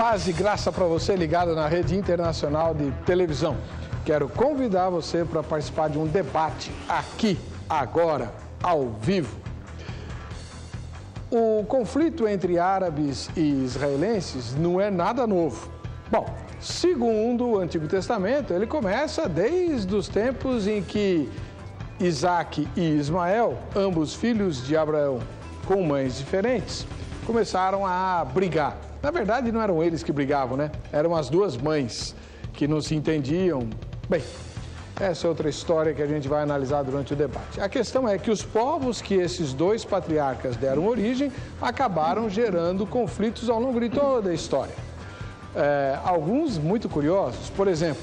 Paz e graça para você ligado na rede internacional de televisão. Quero convidar você para participar de um debate aqui, agora, ao vivo. O conflito entre árabes e israelenses não é nada novo. Bom, segundo o Antigo Testamento, ele começa desde os tempos em que Isaac e Ismael, ambos filhos de Abraão com mães diferentes, começaram a brigar. Na verdade, não eram eles que brigavam, né? Eram as duas mães que não se entendiam. Bem, essa é outra história que a gente vai analisar durante o debate. A questão é que os povos que esses dois patriarcas deram origem acabaram gerando conflitos ao longo de toda a história. Alguns muito curiosos, por exemplo,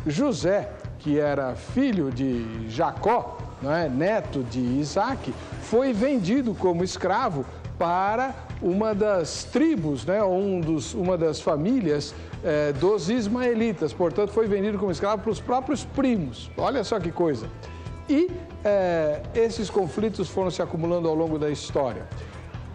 José, que era filho de Jacó, não é? Neto de Isaac, foi vendido como escravo para uma das tribos, né? Uma das famílias dos ismaelitas. Portanto, foi vendido como escravo para os próprios primos. Olha só que coisa. E esses conflitos foram se acumulando ao longo da história.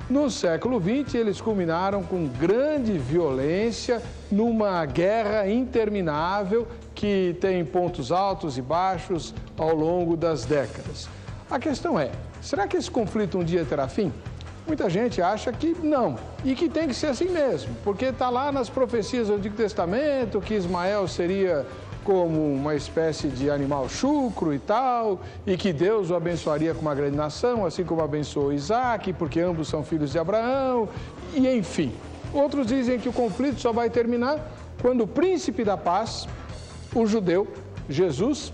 No século XX, eles culminaram com grande violência, numa guerra interminável que tem pontos altos e baixos ao longo das décadas. A questão é, será que esse conflito um dia terá fim? Muita gente acha que não, e que tem que ser assim mesmo, porque está lá nas profecias do Antigo Testamento que Ismael seria como uma espécie de animal chucro e tal, e que Deus o abençoaria com uma grande nação, assim como abençoou Isaac, porque ambos são filhos de Abraão, e enfim. Outros dizem que o conflito só vai terminar quando o príncipe da paz, o judeu, Jesus,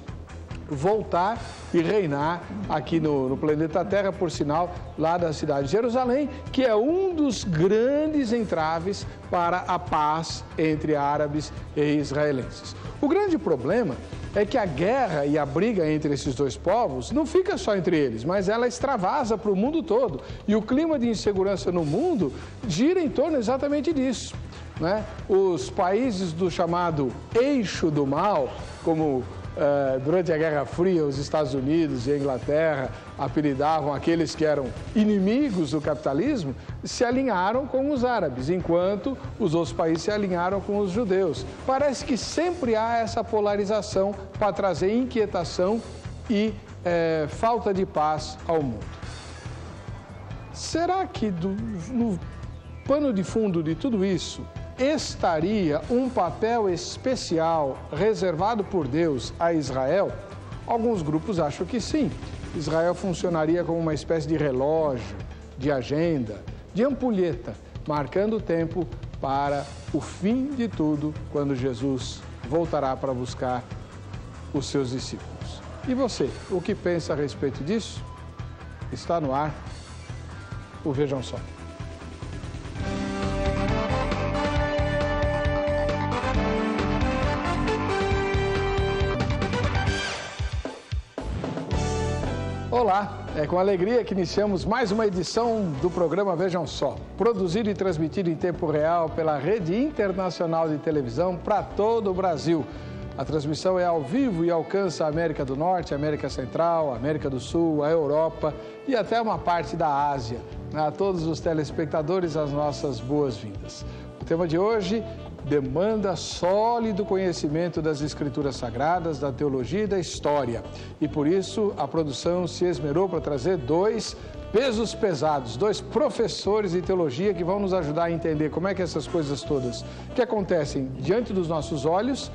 voltar e reinar aqui no planeta Terra, por sinal, lá da cidade de Jerusalém, que é um dos grandes entraves para a paz entre árabes e israelenses. O grande problema é que a guerra e a briga entre esses dois povos não fica só entre eles, mas ela extravasa para o mundo todo. E o clima de insegurança no mundo gira em torno exatamente disso, né? Os países do chamado eixo do mal, como durante a Guerra Fria, os Estados Unidos e a Inglaterra apelidavam aqueles que eram inimigos do capitalismo, se alinharam com os árabes, enquanto os outros países se alinharam com os judeus. Parece que sempre há essa polarização para trazer inquietação e falta de paz ao mundo. Será que no pano de fundo de tudo isso estaria um papel especial reservado por Deus a Israel? Alguns grupos acham que sim. Israel funcionaria como uma espécie de relógio, de agenda, de ampulheta, marcando o tempo para o fim de tudo, quando Jesus voltará para buscar os seus discípulos. E você, o que pensa a respeito disso? Está no ar o Vejam Só. Olá, é com alegria que iniciamos mais uma edição do programa Vejam Só, produzido e transmitido em tempo real pela Rede Internacional de Televisão para todo o Brasil. A transmissão é ao vivo e alcança a América do Norte, a América Central, a América do Sul, a Europa e até uma parte da Ásia. A todos os telespectadores, as nossas boas-vindas. O tema de hoje demanda sólido conhecimento das Escrituras Sagradas, da teologia e da história. E por isso a produção se esmerou para trazer dois pesos pesados, dois professores de teologia que vão nos ajudar a entender como é que essas coisas todas que acontecem diante dos nossos olhos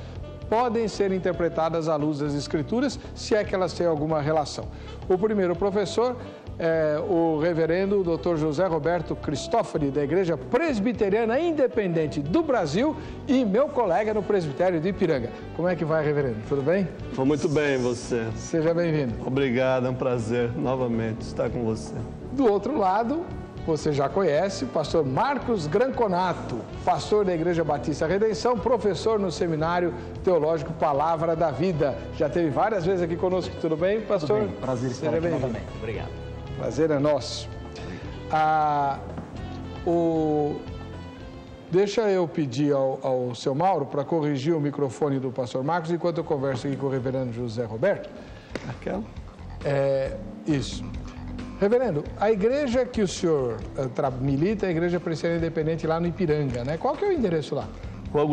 podem ser interpretadas à luz das Escrituras, se é que elas têm alguma relação. O primeiro professor é o reverendo Dr. José Roberto Cristófori, da Igreja Presbiteriana Independente do Brasil e meu colega no presbitério de Ipiranga. Como é que vai, reverendo? Tudo bem? Vou muito bem, você. Seja bem-vindo. Obrigado, é um prazer novamente estar com você. Do outro lado, você já conhece o pastor Marcos Granconato, pastor da Igreja Batista Redenção, professor no Seminário Teológico Palavra da Vida. Já esteve várias vezes aqui conosco, tudo bem, pastor? Tudo bem, prazer estar aqui novamente. Obrigado. Prazer é nosso. Deixa eu pedir ao seu Mauro para corrigir o microfone do pastor Marcos enquanto eu converso aqui com o reverendo José Roberto. Aquela? Isso. Reverendo, a igreja que o senhor milita é a Igreja Presbiteriana Independente lá no Ipiranga, né? Qual que é o endereço lá? Rua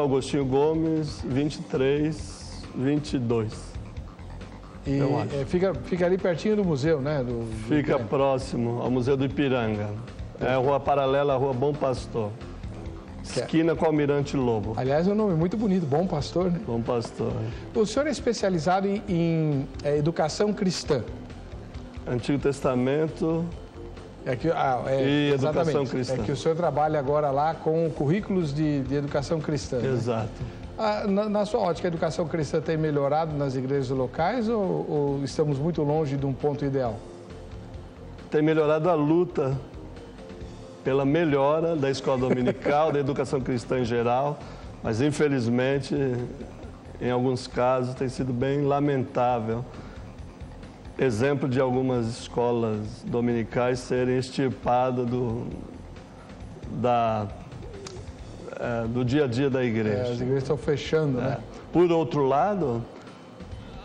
Agostinho Gomes, 2322. E fica ali pertinho do museu, né? Fica próximo ao Museu do Ipiranga. É a rua paralela à Rua Bom Pastor. Esquina com Almirante Lobo. Aliás, é um nome muito bonito, Bom Pastor, né? Bom Pastor. O senhor é especializado em educação cristã. Antigo Testamento e educação cristã. É que o senhor trabalha agora lá com currículos de educação cristã. Exato. Né? Na sua ótica, a educação cristã tem melhorado nas igrejas locais ou estamos muito longe de um ponto ideal? Tem melhorado a luta pela melhora da escola dominical, da educação cristã em geral, mas infelizmente, em alguns casos, tem sido bem lamentável. Exemplo de algumas escolas dominicais serem extirpadas do dia a dia da igreja. As igrejas estão fechando, né? Por outro lado,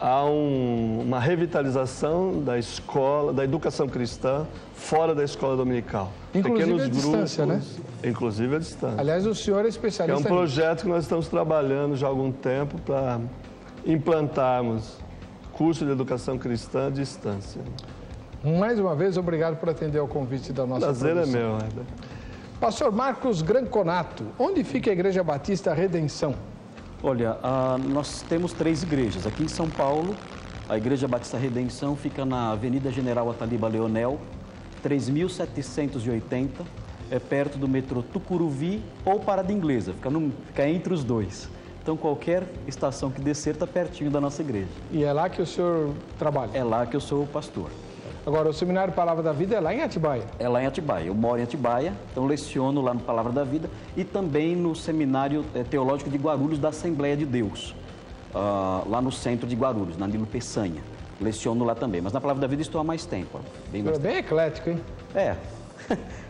há uma revitalização da escola, da educação cristã, fora da escola dominical. Inclusive pequenos a distância, grupos, né? Inclusive a distância. Aliás, o senhor é especialista É um projeto que nós estamos trabalhando já há algum tempo para implantarmos curso de educação cristã à distância. Mais uma vez, obrigado por atender ao convite da nossa Prazer produção. é meu, Heber. Pastor Marcos Granconato, onde fica a Igreja Batista Redenção? Olha, nós temos 3 igrejas. Aqui em São Paulo, a Igreja Batista Redenção fica na Avenida General Ataliba Leonel, 3.780, perto do metrô Tucuruvi ou Parada Inglesa, fica entre os dois. Então, qualquer estação que descer está pertinho da nossa igreja. E é lá que o senhor trabalha? É lá que eu sou o pastor. Agora, o Seminário Palavra da Vida é lá em Atibaia? É lá em Atibaia. Eu moro em Atibaia, então leciono lá no Palavra da Vida e também no Seminário Teológico de Guarulhos da Assembleia de Deus, lá no centro de Guarulhos, na Nilo Peçanha. Leciono lá também, mas na Palavra da Vida estou há mais tempo. Bem eclético, hein?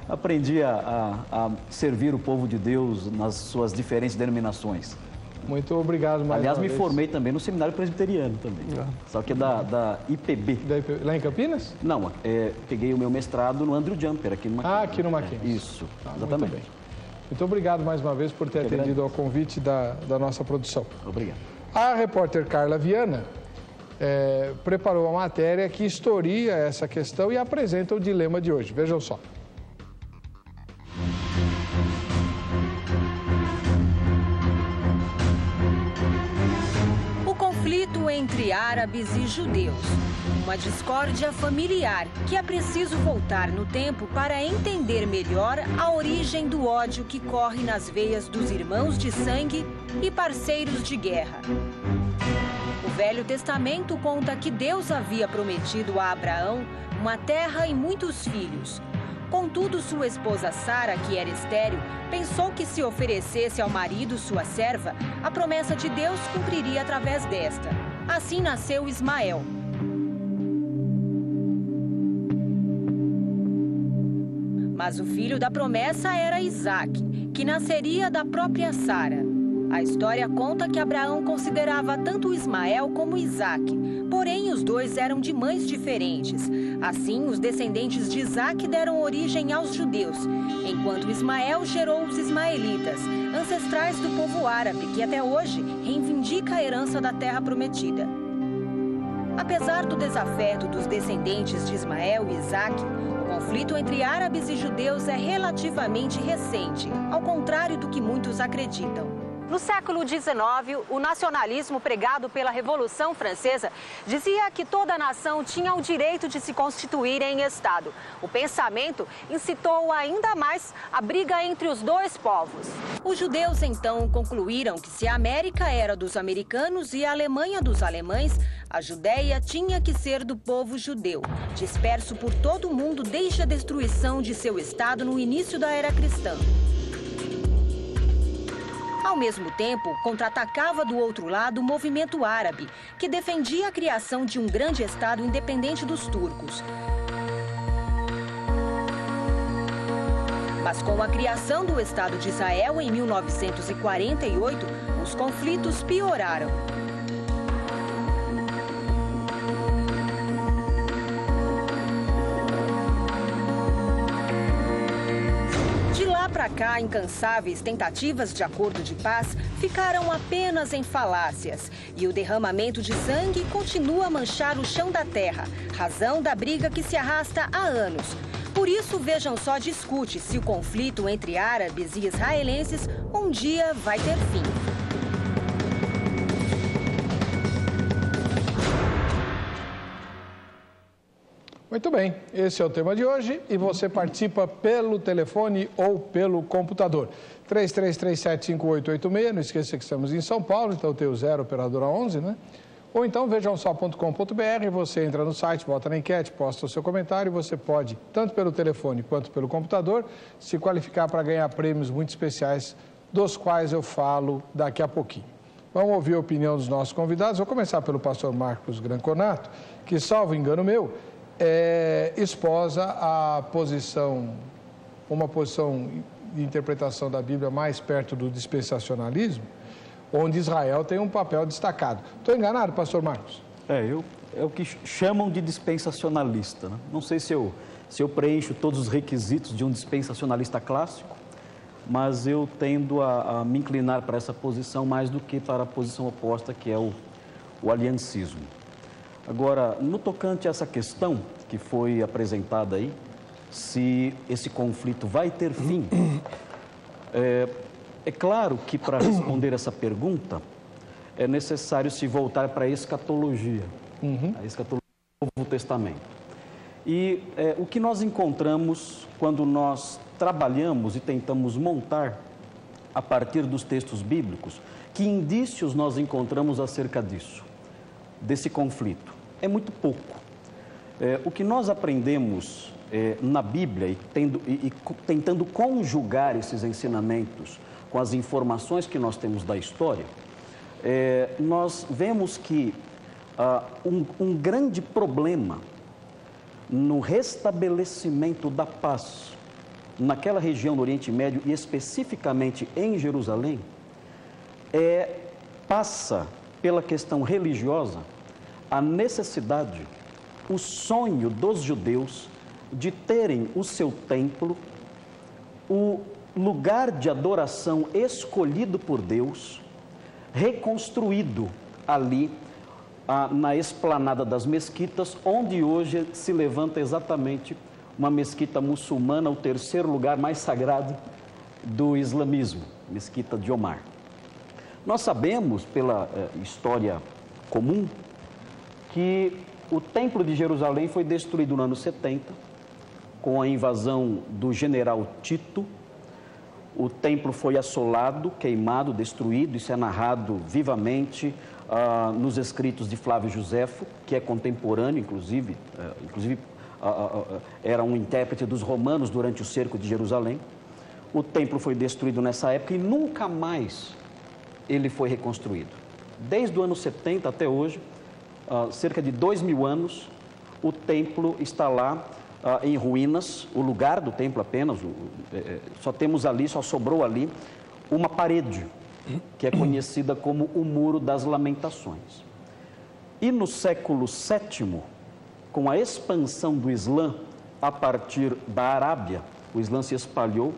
Aprendi a servir o povo de Deus nas suas diferentes denominações. Muito obrigado mais Aliás, uma me vez. formei também no Seminário Presbiteriano também. Só que é da IPB. Lá em Campinas? Não, peguei o meu mestrado no Andrew Jumper, aqui no Mackenzie. Aqui no Mackenzie. Isso, exatamente. Muito bem. Muito obrigado mais uma vez por ter atendido ao convite da nossa produção. Obrigado. A repórter Carla Viana preparou uma matéria que historia essa questão e apresenta o dilema de hoje. Vejam só. Conflito entre árabes e judeus. Uma discórdia familiar que é preciso voltar no tempo para entender melhor a origem do ódio que corre nas veias dos irmãos de sangue e parceiros de guerra. O Velho Testamento conta que Deus havia prometido a Abraão uma terra e muitos filhos. Contudo, sua esposa Sara, que era estéril, pensou que se oferecesse ao marido sua serva, a promessa de Deus cumpriria através desta. Assim nasceu Ismael. Mas o filho da promessa era Isaque, que nasceria da própria Sara. A história conta que Abraão considerava tanto Ismael como Isaque, porém os dois eram de mães diferentes. Assim, os descendentes de Isaque deram origem aos judeus, enquanto Ismael gerou os ismaelitas, ancestrais do povo árabe, que até hoje reivindica a herança da terra prometida. Apesar do desafeto dos descendentes de Ismael e Isaque, o conflito entre árabes e judeus é relativamente recente, ao contrário do que muitos acreditam. No século XIX, o nacionalismo pregado pela Revolução Francesa dizia que toda nação tinha o direito de se constituir em Estado. O pensamento incitou ainda mais a briga entre os dois povos. Os judeus, então, concluíram que se a América era dos americanos e a Alemanha dos alemães, a Judéia tinha que ser do povo judeu, disperso por todo o mundo desde a destruição de seu Estado no início da era cristã. Ao mesmo tempo, contra-atacava do outro lado o movimento árabe, que defendia a criação de um grande Estado independente dos turcos. Mas com a criação do Estado de Israel em 1948, os conflitos pioraram. lá pra cá, incansáveis tentativas de acordo de paz ficaram apenas em falácias. E o derramamento de sangue continua a manchar o chão da terra, razão da briga que se arrasta há anos. Por isso, Vejam Só discute se o conflito entre árabes e israelenses um dia vai ter fim. Muito bem, esse é o tema de hoje e você participa pelo telefone ou pelo computador. 33375886, não esqueça que estamos em São Paulo, então tem o 0 operadora 11, né? Ou então vejamsó.com.br, você entra no site, bota na enquete, posta o seu comentário e você pode, tanto pelo telefone quanto pelo computador, se qualificar para ganhar prêmios muito especiais, dos quais eu falo daqui a pouquinho. Vamos ouvir a opinião dos nossos convidados. Vou começar pelo pastor Marcos Granconato, que, salvo engano meu, esposa a posição, uma posição de interpretação da Bíblia mais perto do dispensacionalismo, onde Israel tem um papel destacado. Estou enganado, pastor Marcos? É o que chamam de dispensacionalista, né? Não sei se eu preencho todos os requisitos de um dispensacionalista clássico, mas eu tendo a me inclinar para essa posição mais do que para a posição oposta, que é o aliancismo. Agora, no tocante a essa questão que foi apresentada aí, se esse conflito vai ter fim, é claro que para responder essa pergunta é necessário se voltar para a escatologia, a escatologia do Novo Testamento. E o que nós encontramos quando nós trabalhamos e tentamos montar, a partir dos textos bíblicos, que indícios nós encontramos acerca disso, desse conflito? É muito pouco. O que nós aprendemos na Bíblia e tentando conjugar esses ensinamentos com as informações que nós temos da história, nós vemos que um grande problema no restabelecimento da paz naquela região do Oriente Médio e especificamente em Jerusalém passa pela questão religiosa a necessidade, o sonho dos judeus de terem o seu templo, o lugar de adoração escolhido por Deus, reconstruído ali na esplanada das mesquitas, onde hoje se levanta exatamente uma mesquita muçulmana, o terceiro lugar mais sagrado do islamismo, Mesquita de Omar. Nós sabemos, pela história comum, que o Templo de Jerusalém foi destruído no ano 70, com a invasão do general Tito. O templo foi assolado, queimado, destruído. Isso é narrado vivamente nos escritos de Flávio Joséfo, que é contemporâneo, inclusive era um intérprete dos romanos durante o cerco de Jerusalém. O templo foi destruído nessa época e nunca mais ele foi reconstruído. Desde o ano 70 até hoje, cerca de 2000 anos, o templo está lá em ruínas, o lugar do templo apenas, só sobrou ali uma parede, que é conhecida como o Muro das Lamentações. E no século VII, com a expansão do Islã a partir da Arábia, o Islã se espalhou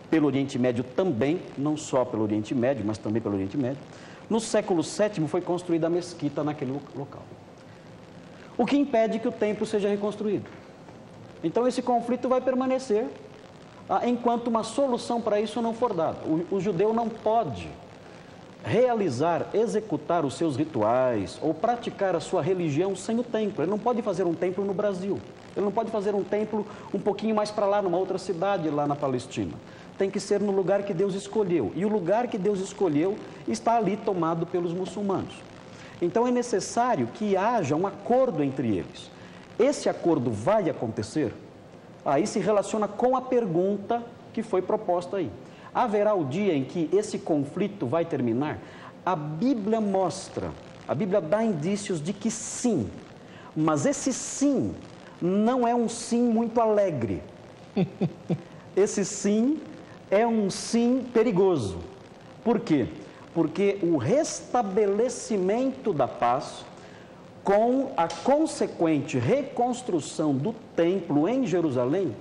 pelo Oriente Médio também, não só pelo Oriente Médio, mas também pelo Oriente Médio. No século VII foi construída a mesquita naquele local, o que impede que o templo seja reconstruído. Então esse conflito vai permanecer enquanto uma solução para isso não for dada. O judeu não pode realizar, executar os seus rituais ou praticar a sua religião sem o templo. Ele não pode fazer um templo no Brasil, ele não pode fazer um templo um pouquinho mais para lá, numa outra cidade lá na Palestina. Tem que ser no lugar que Deus escolheu. E o lugar que Deus escolheu está ali tomado pelos muçulmanos. Então é necessário que haja um acordo entre eles. Esse acordo vai acontecer? Aí se relaciona com a pergunta que foi proposta aí. Haverá o dia em que esse conflito vai terminar? A Bíblia mostra, a Bíblia dá indícios de que sim. Mas esse sim não é um sim muito alegre. Esse sim é um sim perigoso. Por quê? Porque o restabelecimento da paz, com a consequente reconstrução do templo em Jerusalém,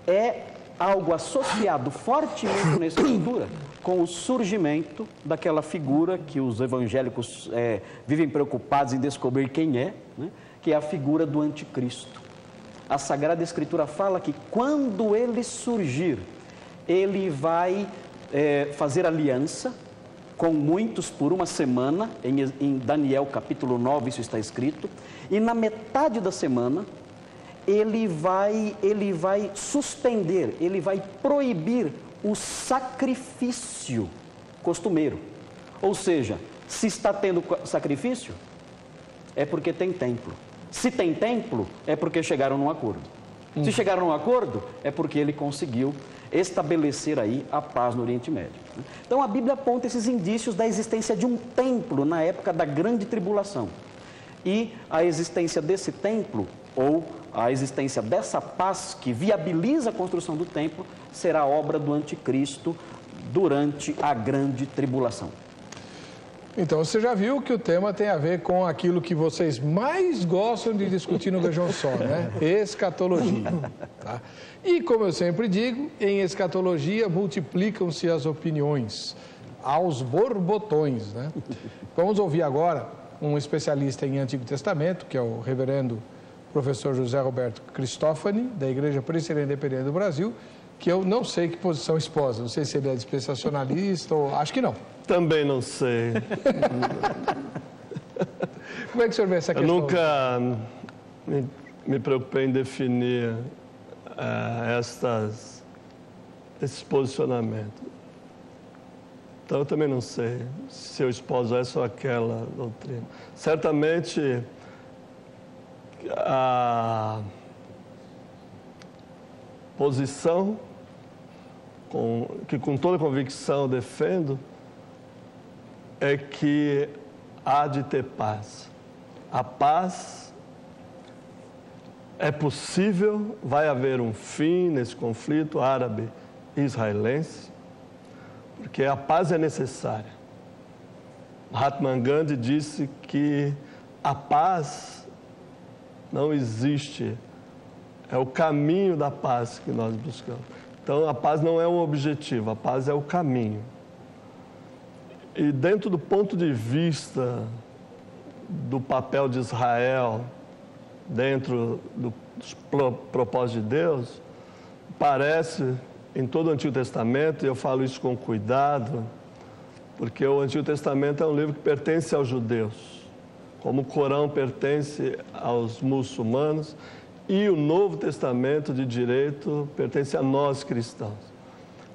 é algo associado fortemente na Escritura com o surgimento daquela figura que os evangélicos vivem preocupados em descobrir quem é, né? Que é a figura do anticristo. A Sagrada Escritura fala que quando ele surgir, ele vai fazer aliança com muitos por uma semana, em Daniel capítulo 9 isso está escrito, e na metade da semana ele vai suspender, ele vai proibir o sacrifício costumeiro. Ou seja, se está tendo sacrifício, é porque tem templo. Se tem templo, é porque chegaram num acordo. Se chegaram num acordo, é porque ele conseguiu estabelecer aí a paz no Oriente Médio. Então a Bíblia aponta esses indícios da existência de um templo na época da grande tribulação. E a existência desse templo, ou a existência dessa paz que viabiliza a construção do templo, será obra do anticristo durante a grande tribulação. Então, você já viu que o tema tem a ver com aquilo que vocês mais gostam de discutir no Vejam Só, né? Escatologia. Tá? E, como eu sempre digo, em escatologia multiplicam-se as opiniões aos borbotões, né? Vamos ouvir agora um especialista em Antigo Testamento, que é o reverendo professor José Roberto Cristófani, da Igreja Presbiteriana Independente do Brasil, que eu não sei que posição esposa, não sei se ele é dispensacionalista ou... acho que não. Também não sei. Como é que o senhor vê essa questão? Eu nunca me preocupei em definir esses posicionamentos. Então, eu também não sei se eu esposo essa ou aquela doutrina. Certamente, a posição que com toda convicção defendo é que há de ter paz. A paz é possível, vai haver um fim nesse conflito árabe-israelense, porque a paz é necessária. Mahatma Gandhi disse que a paz não existe, é o caminho da paz que nós buscamos. Então, a paz não é um objetivo, a paz é o caminho. E dentro do ponto de vista do papel de Israel, dentro dos propósitos de Deus, parece, em todo o Antigo Testamento, e eu falo isso com cuidado, porque o Antigo Testamento é um livro que pertence aos judeus, como o Corão pertence aos muçulmanos, e o Novo Testamento de direito pertence a nós cristãos.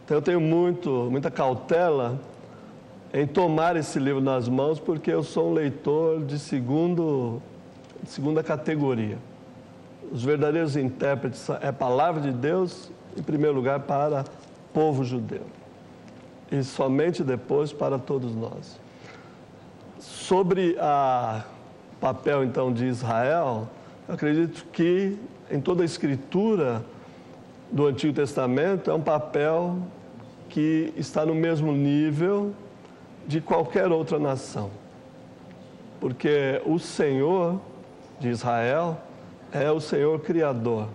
Então eu tenho muita cautela em tomar esse livro nas mãos, porque eu sou um leitor de segunda categoria. Os verdadeiros intérpretes é a palavra de Deus, em primeiro lugar, para o povo judeu. E somente depois para todos nós. Sobre o papel, então, de Israel, eu acredito que em toda a escritura do Antigo Testamento é um papel que está no mesmo nível de qualquer outra nação. Porque o Senhor de Israel é o Senhor Criador.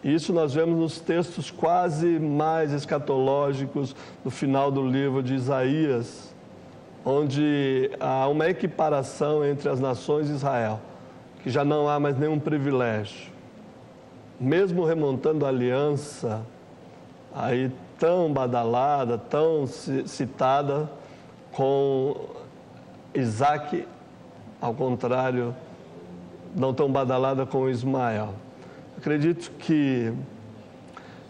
Isso nós vemos nos textos quase mais escatológicos do final do livro de Isaías, onde há uma equiparação entre as nações de Israel, que já não há mais nenhum privilégio. Mesmo remontando a aliança, aí tão badalada, tão citada, com Isaac, ao contrário, não tão badalada com Ismael. Acredito que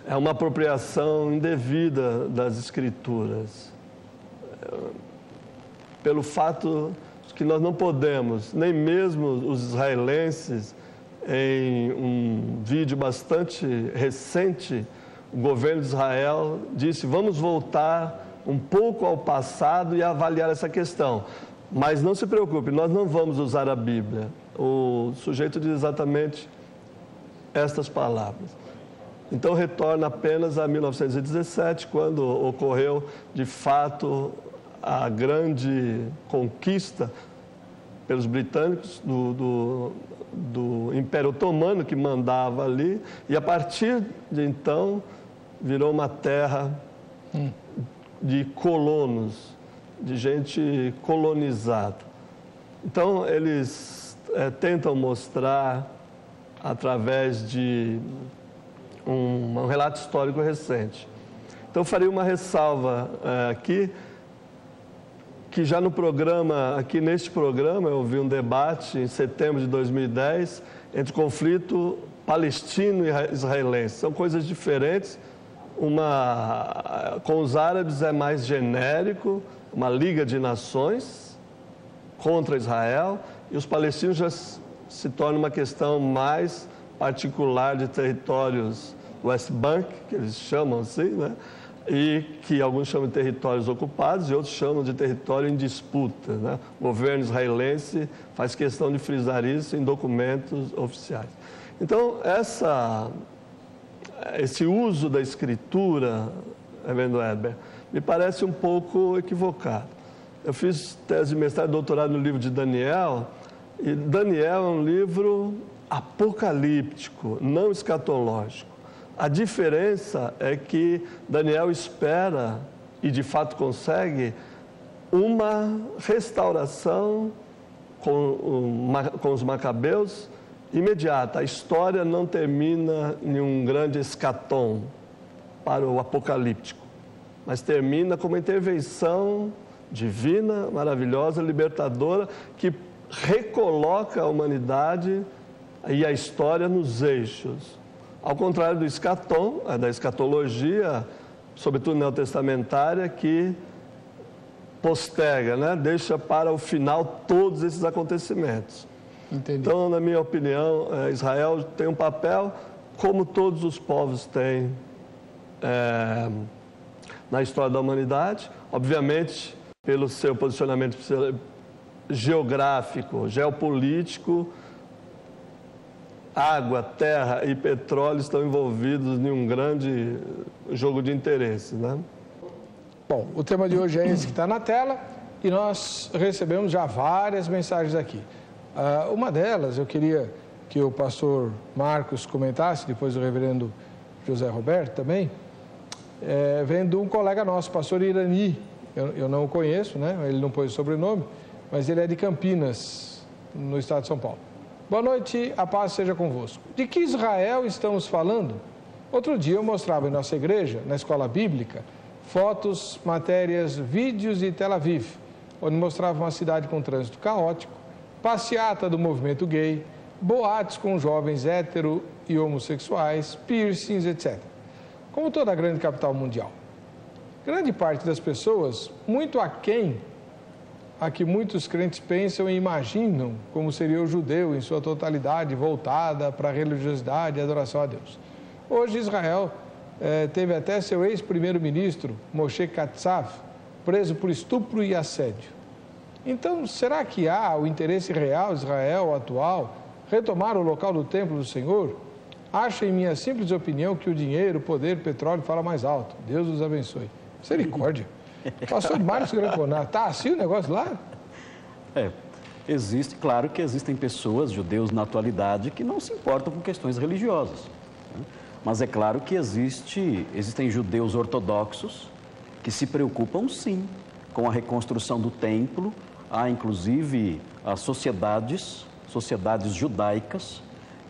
é uma apropriação indevida das Escrituras, pelo fato de que nós não podemos, nem mesmo os israelenses, em um vídeo bastante recente, o governo de Israel disse: vamos voltar um pouco ao passado e avaliar essa questão. Mas não se preocupe, nós não vamos usar a Bíblia. O sujeito diz exatamente estas palavras. Então retorna apenas a 1917, quando ocorreu de fato a grande conquista pelos britânicos do Império Otomano, que mandava ali, e a partir de então virou uma terra de colonos, de gente colonizada. Então, eles tentam mostrar, através de um relato histórico recente. Então, faria uma ressalva aqui, que já no programa, aqui neste programa, eu ouvi um debate em setembro de 2010 entre o conflito palestino e israelense. São coisas diferentes. Com os árabes é mais genérico, uma liga de nações contra Israel, e os palestinos já se torna uma questão mais particular de territórios West Bank, que eles chamam assim, né? E que alguns chamam de territórios ocupados e outros chamam de território em disputa, né? O governo israelense faz questão de frisar isso em documentos oficiais. Então, esse uso da escritura, Reverendo Heber, me parece um pouco equivocado. Eu fiz tese de mestrado e doutorado no livro de Daniel, e Daniel é um livro apocalíptico, não escatológico. A diferença é que Daniel espera, e de fato consegue, uma restauração com os macabeus imediata. A história não termina em um grande escatom para o apocalíptico, mas termina com uma intervenção divina, maravilhosa, libertadora, que recoloca a humanidade e a história nos eixos. Ao contrário do escatom, da escatologia, sobretudo neotestamentária, que posterga, né? Deixa para o final todos esses acontecimentos. Entendi. Então, na minha opinião, Israel tem um papel, como todos os povos têm na história da humanidade, obviamente, pelo seu posicionamento geográfico, geopolítico. Água, terra e petróleo estão envolvidos em um grande jogo de interesses, né? Bom, o tema de hoje é esse que está na tela e nós recebemos já várias mensagens aqui. Uma delas, eu queria que o pastor Marcos comentasse, depois o reverendo José Roberto também, vem de um colega nosso, pastor Irani. Eu não o conheço, né? Ele não pôs o sobrenome, mas ele é de Campinas, no estado de São Paulo. Boa noite, a paz seja convosco. De que Israel estamos falando? Outro dia eu mostrava em nossa igreja, na escola bíblica, fotos, matérias, vídeos de Tel Aviv, onde mostrava uma cidade com trânsito caótico, passeata do movimento gay, boates com jovens hétero e homossexuais, piercings, etc. Como toda a grande capital mundial. Grande parte das pessoas, muito aquém a que muitos crentes pensam e imaginam como seria o judeu em sua totalidade, voltada para a religiosidade e adoração a Deus. Hoje Israel teve até seu ex-primeiro-ministro, Moshe Katsav, preso por estupro e assédio. Então, será que há o interesse real de Israel atual retomar o local do templo do Senhor? Acho, em minha simples opinião, que o dinheiro, o poder, o petróleo fala mais alto. Deus os abençoe. Misericórdia. Pastor Marcos Granconar, está assim o negócio lá? Claro que existem pessoas, judeus na atualidade, que não se importam com questões religiosas. Né? Mas é claro que existem judeus ortodoxos que se preocupam, sim, com a reconstrução do templo. Há, inclusive, as sociedades judaicas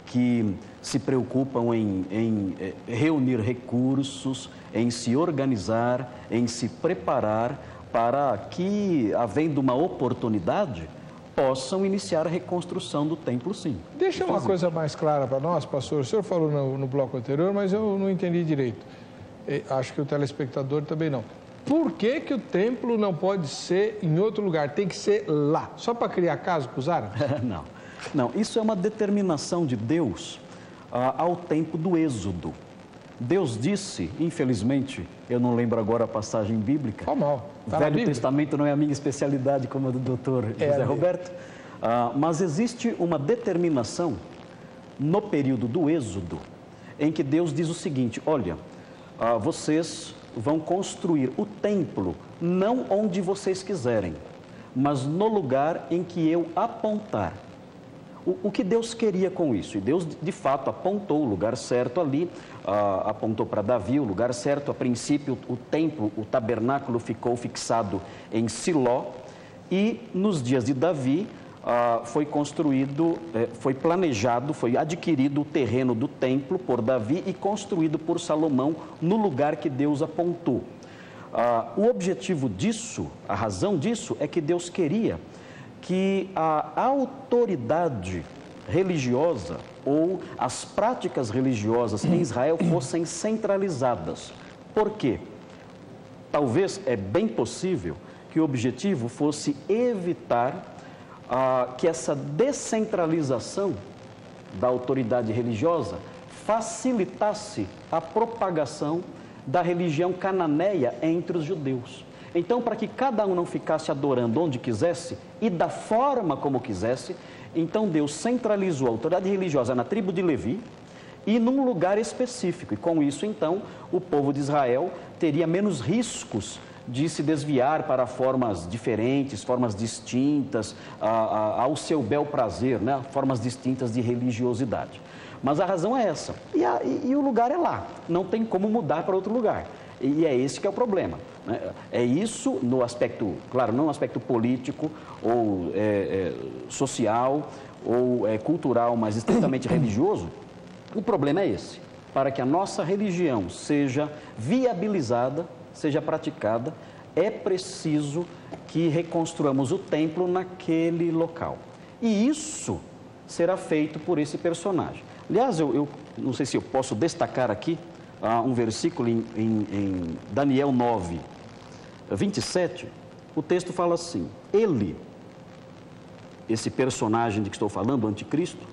que se preocupam em reunir recursos, em se organizar, em se preparar para que, havendo uma oportunidade, possam iniciar a reconstrução do templo, sim. Deixa uma coisa mais clara para nós, pastor. O senhor falou no bloco anterior, mas eu não entendi direito. Acho que o telespectador também não. Por que o templo não pode ser em outro lugar? Tem que ser lá, só para criar caso com os árabes? Não, isso é uma determinação de Deus ao tempo do Êxodo. Deus disse, infelizmente, eu não lembro agora a passagem bíblica. Tá Velho Testamento não é a minha especialidade, como a do doutor José Roberto. Mas existe uma determinação no período do Êxodo, em que Deus diz o seguinte: olha, vocês vão construir o templo não onde vocês quiserem, mas no lugar em que eu apontar. o que Deus queria com isso. E Deus, de fato, apontou o lugar certo ali, apontou para Davi o lugar certo. A princípio, o templo, o tabernáculo ficou fixado em Siló. E nos dias de Davi, foi construído, foi planejado, foi adquirido o terreno do templo por Davi e construído por Salomão no lugar que Deus apontou. O objetivo disso, a razão disso, é que Deus queria que a autoridade religiosa ou as práticas religiosas em Israel fossem centralizadas. Por quê? Talvez, é bem possível, que o objetivo fosse evitar que essa descentralização da autoridade religiosa facilitasse a propagação da religião cananeia entre os judeus. Então, para que cada um não ficasse adorando onde quisesse e da forma como quisesse, então Deus centralizou a autoridade religiosa na tribo de Levi e num lugar específico. E com isso, então, o povo de Israel teria menos riscos de se desviar para formas diferentes, formas distintas, ao seu bel prazer, né? Formas distintas de religiosidade. Mas a razão é essa, e o lugar é lá, não tem como mudar para outro lugar, e é esse que é o problema, né? É isso no aspecto, claro, não no aspecto político, ou social, ou cultural, mas estritamente religioso. O problema é esse, para que a nossa religião seja viabilizada, seja praticada, é preciso que reconstruamos o templo naquele local. E isso será feito por esse personagem. Aliás, eu não sei se eu posso destacar aqui um versículo em Daniel 9, 27. O texto fala assim: ele, esse personagem de que estou falando, o anticristo,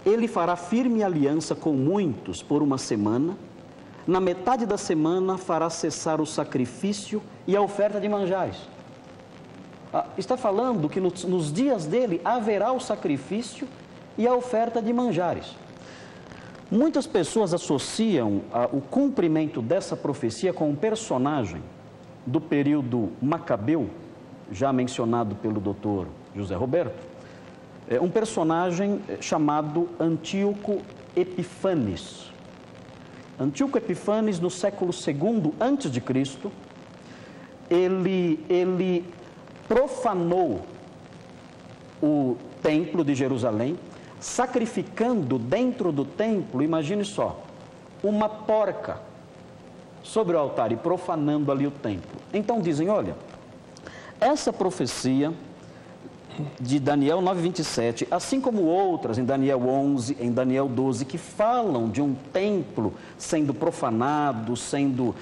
ele fará firme aliança com muitos por uma semana. Na metade da semana fará cessar o sacrifício e a oferta de manjares. Está falando que nos dias dele haverá o sacrifício e a oferta de manjares. Muitas pessoas associam o cumprimento dessa profecia com um personagem do período macabeu, já mencionado pelo doutor José Roberto, um personagem chamado Antíoco Epifanes. Antíoco Epifanes, no século II a.C., ele profanou o templo de Jerusalém, sacrificando dentro do templo, imagine só, uma porca sobre o altar e profanando ali o templo. Então dizem, olha, essa profecia de Daniel 9:27, assim como outras em Daniel 11, em Daniel 12, que falam de um templo sendo profanado, sendo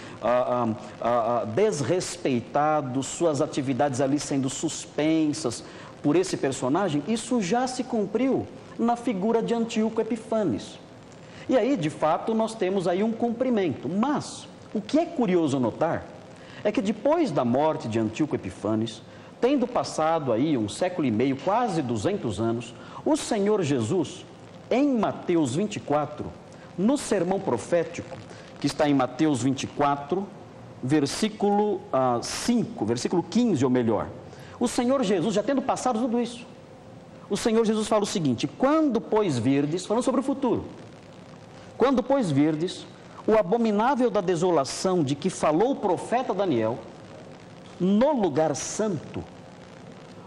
desrespeitado, suas atividades ali sendo suspensas por esse personagem, isso já se cumpriu na figura de Antíoco Epifanes. E aí, de fato, nós temos aí um cumprimento. Mas, o que é curioso notar é que depois da morte de Antíoco Epifanes, tendo passado aí um século e meio, quase 200 anos, o Senhor Jesus, em Mateus 24, no sermão profético, que está em Mateus 24, versículo 5, versículo 15 ou melhor, o Senhor Jesus, já tendo passado tudo isso, o Senhor Jesus fala o seguinte: quando, pois, virdes, falando sobre o futuro, quando, pois, virdes o abominável da desolação de que falou o profeta Daniel, no lugar santo,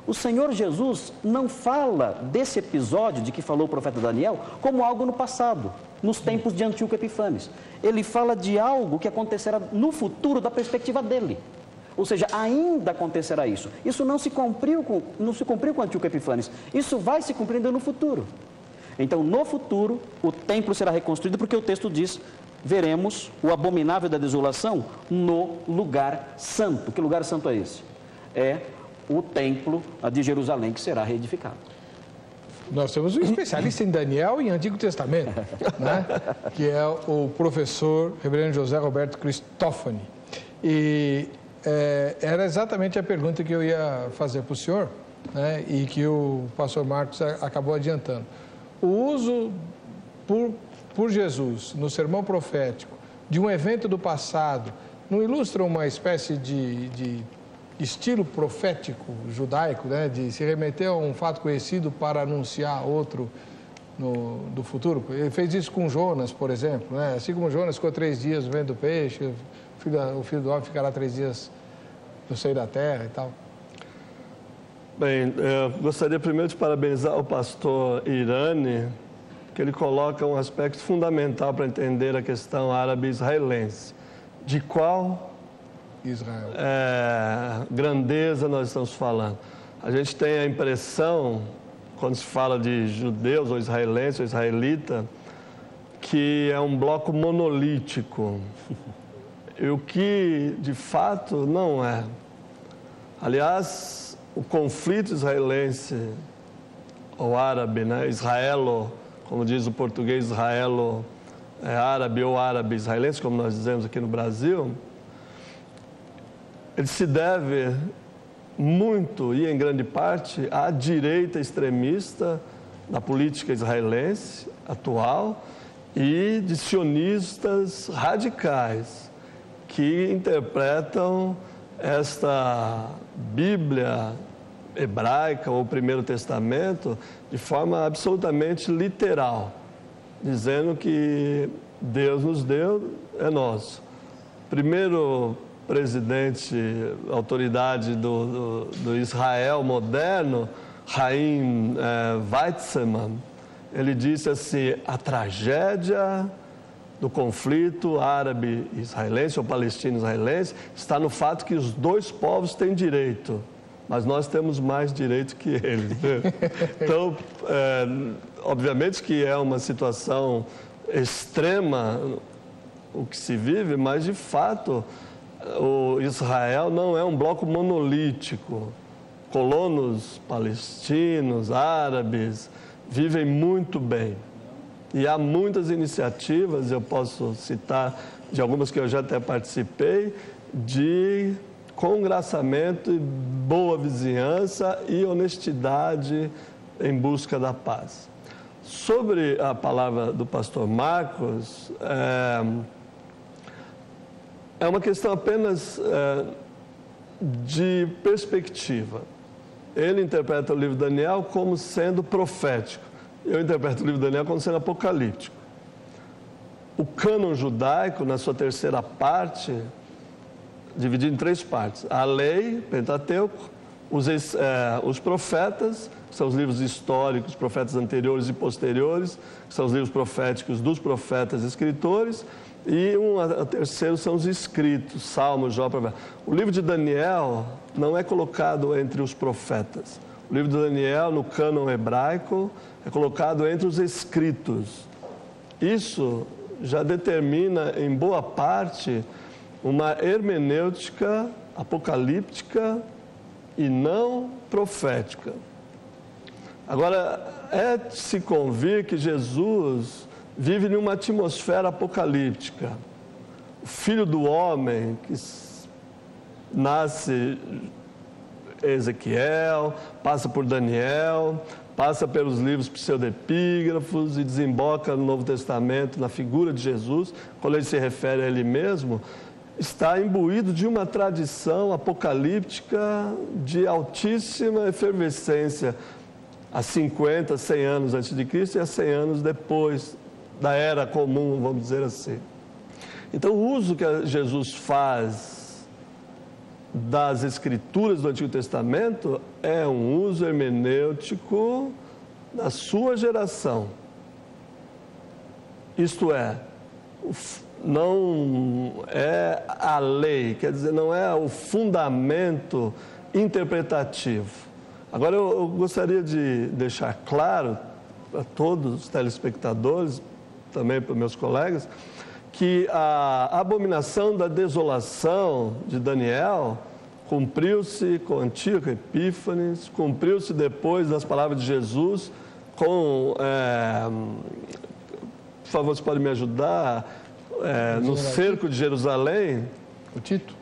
o Senhor Jesus não fala desse episódio de que falou o profeta Daniel como algo no passado, nos tempos de Antíoco Epifanes. Ele fala de algo que acontecerá no futuro da perspectiva dele. Ou seja, ainda acontecerá isso. Isso não se cumpriu com Antíoco Epifanes. Isso vai se cumprindo no futuro. Então, no futuro, o templo será reconstruído, porque o texto diz: veremos o abominável da desolação no lugar santo. Que lugar santo é esse? É o templo de Jerusalém, que será reedificado. Nós temos um especialista em Daniel e Antigo Testamento, né? Que é o professor reverendo José Roberto Cristófani. E era exatamente a pergunta que eu ia fazer para o senhor, né? E que o pastor Marcos acabou adiantando. O uso por Jesus no sermão profético de um evento do passado não ilustra uma espécie de estilo profético judaico, né, de se remeter a um fato conhecido para anunciar outro do futuro. Ele fez isso com Jonas, por exemplo, né? Assim como Jonas ficou 3 dias vendo peixe, o filho do homem ficará 3 dias no seio da terra e tal. Bem, eu gostaria primeiro de parabenizar o pastor Irani, que ele coloca um aspecto fundamental para entender a questão árabe-israelense. De qual Israel. Grandeza nós estamos falando? A gente tem a impressão, quando se fala de judeus ou israelense ou israelita, que é um bloco monolítico, e o que de fato não é. Aliás, o conflito israelense ou árabe, né? Israelo, como diz o português, Israelo árabe ou árabe-israelense, como nós dizemos aqui no Brasil, ele se deve muito e em grande parte à direita extremista da política israelense atual e de sionistas radicais que interpretam esta Bíblia hebraica ou Primeiro Testamento de forma absolutamente literal, dizendo que Deus nos deu, é nosso. Primeiro presidente, autoridade do Israel moderno, Chaim Weizmann, ele disse assim: a tragédia do conflito árabe-israelense ou palestino-israelense está no fato que os dois povos têm direito, mas nós temos mais direito que eles. Então, obviamente que é uma situação extrema o que se vive, mas de fato o Israel não é um bloco monolítico. Colonos palestinos, árabes, vivem muito bem. E há muitas iniciativas, eu posso citar de algumas que eu já até participei, de congraçamento e boa vizinhança e honestidade em busca da paz. Sobre a palavra do pastor Marcos, é uma questão apenas de perspectiva. Ele interpreta o livro de Daniel como sendo profético. Eu interpreto o livro de Daniel como sendo apocalíptico. O cânon judaico, na sua terceira parte, dividido em 3 partes: a lei, Pentateuco, os profetas, que são os livros históricos, profetas anteriores e posteriores, que são os livros proféticos dos profetas e escritores, e o terceiro são os escritos, Salmos, Jó, Provérbios. O livro de Daniel não é colocado entre os profetas. O livro de Daniel, no cânon hebraico, é colocado entre os escritos. Isso já determina, em boa parte, uma hermenêutica apocalíptica e não profética. Agora, é de se convir que Jesus vive numa atmosfera apocalíptica. O Filho do Homem, que nasce Ezequiel, passa por Daniel, passa pelos livros pseudepígrafos e desemboca no Novo Testamento na figura de Jesus, quando ele se refere a ele mesmo, está imbuído de uma tradição apocalíptica de altíssima efervescência, há 50, 100 anos antes de Cristo e há 100 anos depois da era comum, vamos dizer assim. Então, o uso que Jesus faz das Escrituras do Antigo Testamento é um uso hermenêutico da sua geração. Isto é, não é a lei, quer dizer, não é o fundamento interpretativo. Agora, eu gostaria de deixar claro para todos os telespectadores, também para meus colegas, que a abominação da desolação de Daniel cumpriu-se com Antíoco Epífanes, cumpriu-se depois nas palavras de Jesus com... por favor, você pode me ajudar? No cerco de Jerusalém, o Tito,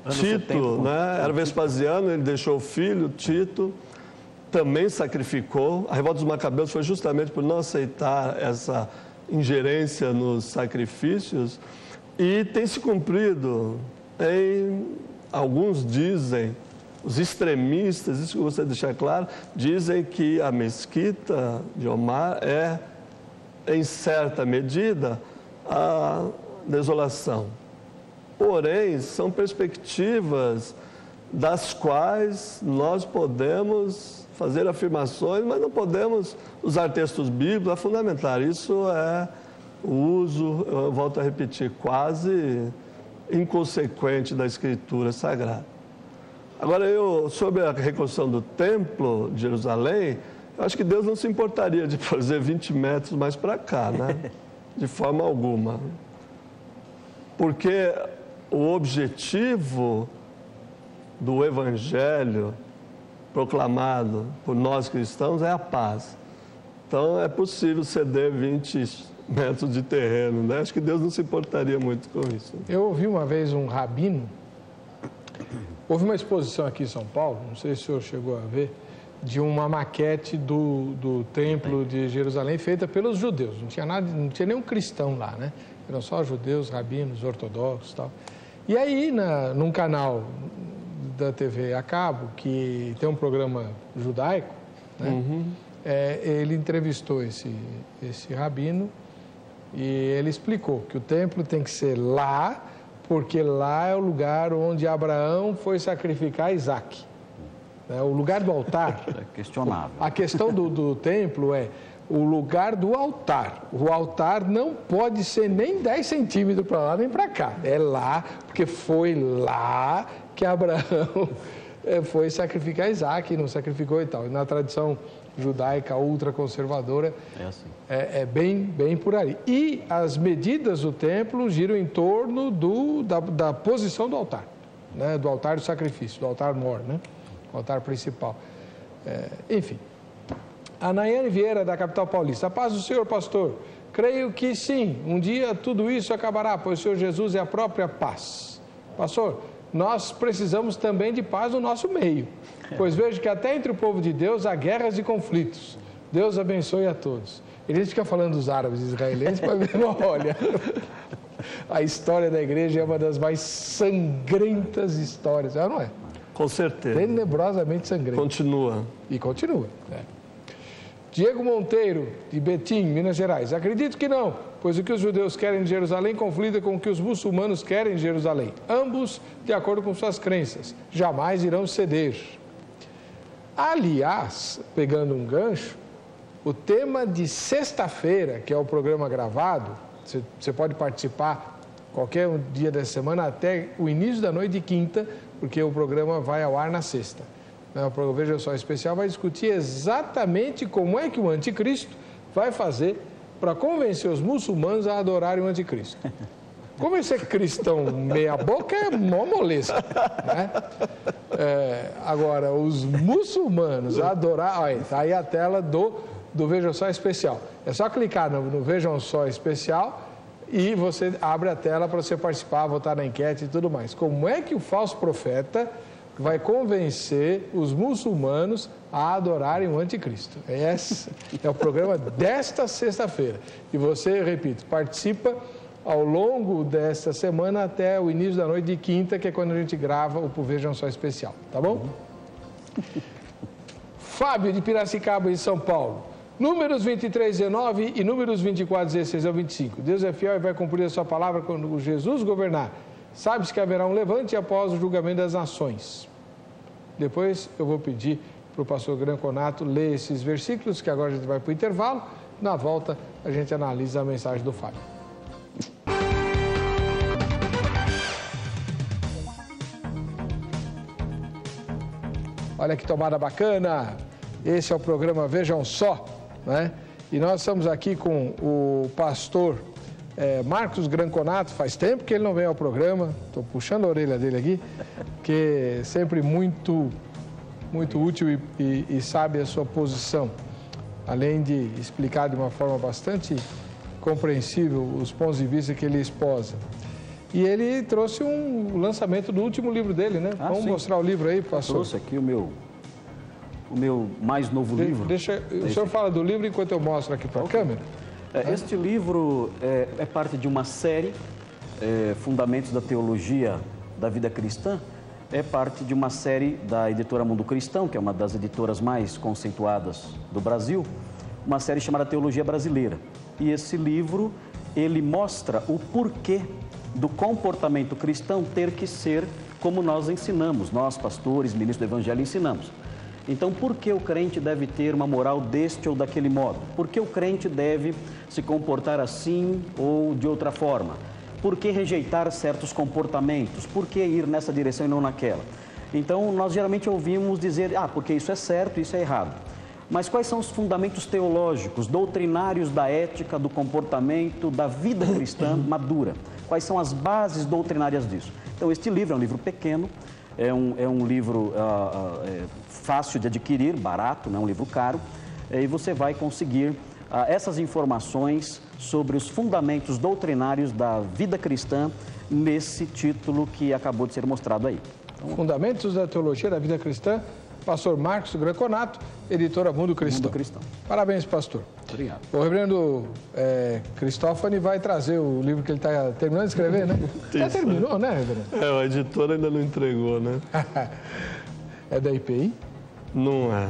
né? Era Vespasiano, ele deixou o filho, Tito, também sacrificou. A revolta dos Macabeus foi justamente por não aceitar essa ingerência nos sacrifícios, e tem se cumprido alguns dizem, Os extremistas, isso que eu gostaria de deixar claro, dizem que a mesquita de Omar é, em certa medida, a desolação. Porém, são perspectivas das quais nós podemos fazer afirmações, mas não podemos usar textos bíblicos a fundamentar. Isso é o uso, eu volto a repetir, quase inconsequente da Escritura Sagrada. Agora, sobre a reconstrução do Templo de Jerusalém, eu acho que Deus não se importaria de fazer 20 metros mais para cá, né? De forma alguma. Porque o objetivo do Evangelho proclamado por nós cristãos é a paz. Então, é possível ceder 20 metros de terreno, né? Acho que Deus não se importaria muito com isso. Eu ouvi uma vez um rabino, houve uma exposição aqui em São Paulo, não sei se o senhor chegou a ver, de uma maquete do Templo de Jerusalém feita pelos judeus. Não tinha nada, não tinha nenhum cristão lá, né? Eram só judeus, rabinos, ortodoxos e tal. E aí, num canal da TV a cabo, que tem um programa judaico, né? Ele entrevistou esse rabino e ele explicou que o templo tem que ser lá, porque lá é o lugar onde Abraão foi sacrificar Isaac. O lugar do altar. É questionável. A questão do templo é o lugar do altar. O altar não pode ser nem 10 centímetros para lá nem para cá. É lá, porque foi lá que Abraão foi sacrificar Isaac, não sacrificou e tal. E na tradição judaica ultraconservadora, é bem por aí. E as medidas do templo giram em torno da posição do altar, né? Do altar do sacrifício, do altar mor, né? O altar principal. Enfim. A Nayane Vieira, da capital paulista. A paz do Senhor, pastor. Creio que sim, um dia tudo isso acabará, pois o Senhor Jesus é a própria paz. Pastor, nós precisamos também de paz no nosso meio, pois vejo que até entre o povo de Deus há guerras e conflitos. Deus abençoe a todos. E a gente fica falando dos árabes e israelenses, mas olha, a história da igreja é uma das mais sangrentas histórias, não é? Com certeza. Tenebrosamente sangrenta. Continua. E continua. Diego Monteiro, de Betim, Minas Gerais. Acredito que não, pois o que os judeus querem de Jerusalém conflita com o que os muçulmanos querem de Jerusalém. Ambos de acordo com suas crenças. Jamais irão ceder. Aliás, pegando um gancho, o tema de sexta-feira, que é o programa gravado, você pode participar qualquer dia dessa semana até o início da noite de quinta, porque o programa vai ao ar na sexta. O Veja Só Especial vai discutir exatamente como é que o anticristo vai fazer para convencer os muçulmanos a adorarem o anticristo. Convencer cristão meia boca é mó moleza, né? Agora, os muçulmanos a adorar... Olha, está aí a tela do Veja Só Especial. É só clicar no Veja Só Especial e você abre a tela para você participar, votar na enquete e tudo mais. Como é que o falso profeta vai convencer os muçulmanos a adorarem o anticristo? Esse é o programa desta sexta-feira. E você, repito, participa ao longo desta semana até o início da noite de quinta, que é quando a gente grava o Vejam Só Especial, tá bom? Fábio, de Piracicaba, em São Paulo. Números 23, 19 e números 24, 16 ao 25. Deus é fiel e vai cumprir a sua palavra quando Jesus governar. Sabe-se que haverá um levante após o julgamento das nações. Depois eu vou pedir para o pastor Granconato ler esses versículos, que agora a gente vai para o intervalo. Na volta a gente analisa a mensagem do Fábio. Olha que tomada bacana! Esse é o programa Vejam Só, né? E nós estamos aqui com o pastor Marcos Granconato. Faz tempo que ele não vem ao programa, estou puxando a orelha dele aqui, que é sempre muito útil e sabe a sua posição, além de explicar de uma forma bastante compreensível os pontos de vista que ele esposa. E ele trouxe o lançamento do último livro dele, né? Vamos sim. Mostrar o livro aí, pastor. Trouxe aqui o meu mais novo livro. O senhor fala do livro enquanto eu mostro aqui para a câmera. Este livro é parte de uma série, Fundamentos da Teologia da Vida Cristã, é parte de uma série da editora Mundo Cristão, que é uma das editoras mais conceituadas do Brasil, uma série chamada Teologia Brasileira. E esse livro, ele mostra o porquê do comportamento cristão ter que ser como nós ensinamos, nós, pastores, ministros do Evangelho, ensinamos. Então, por que o crente deve ter uma moral deste ou daquele modo? Por que o crente deve se comportar assim ou de outra forma? Por que rejeitar certos comportamentos? Por que ir nessa direção e não naquela? Então, nós geralmente ouvimos dizer, porque isso é certo, isso é errado. Mas quais são os fundamentos teológicos, doutrinários da ética, do comportamento, da vida cristã madura? Quais são as bases doutrinárias disso? Então, este livro é um livro pequeno, é um livro fácil de adquirir, barato, não é um livro caro, e você vai conseguir essas informações sobre os fundamentos doutrinários da vida cristã nesse título que acabou de ser mostrado aí. Então, Fundamentos da Teologia da Vida Cristã, pastor Marcos Greconato, editora Mundo Cristão. Mundo Cristão. Parabéns, pastor. Obrigado. O reverendo Cristófani vai trazer o livro que ele está terminando de escrever, né? Já terminou, né, reverendo? A editora ainda não entregou, né? É da IPI? Não é.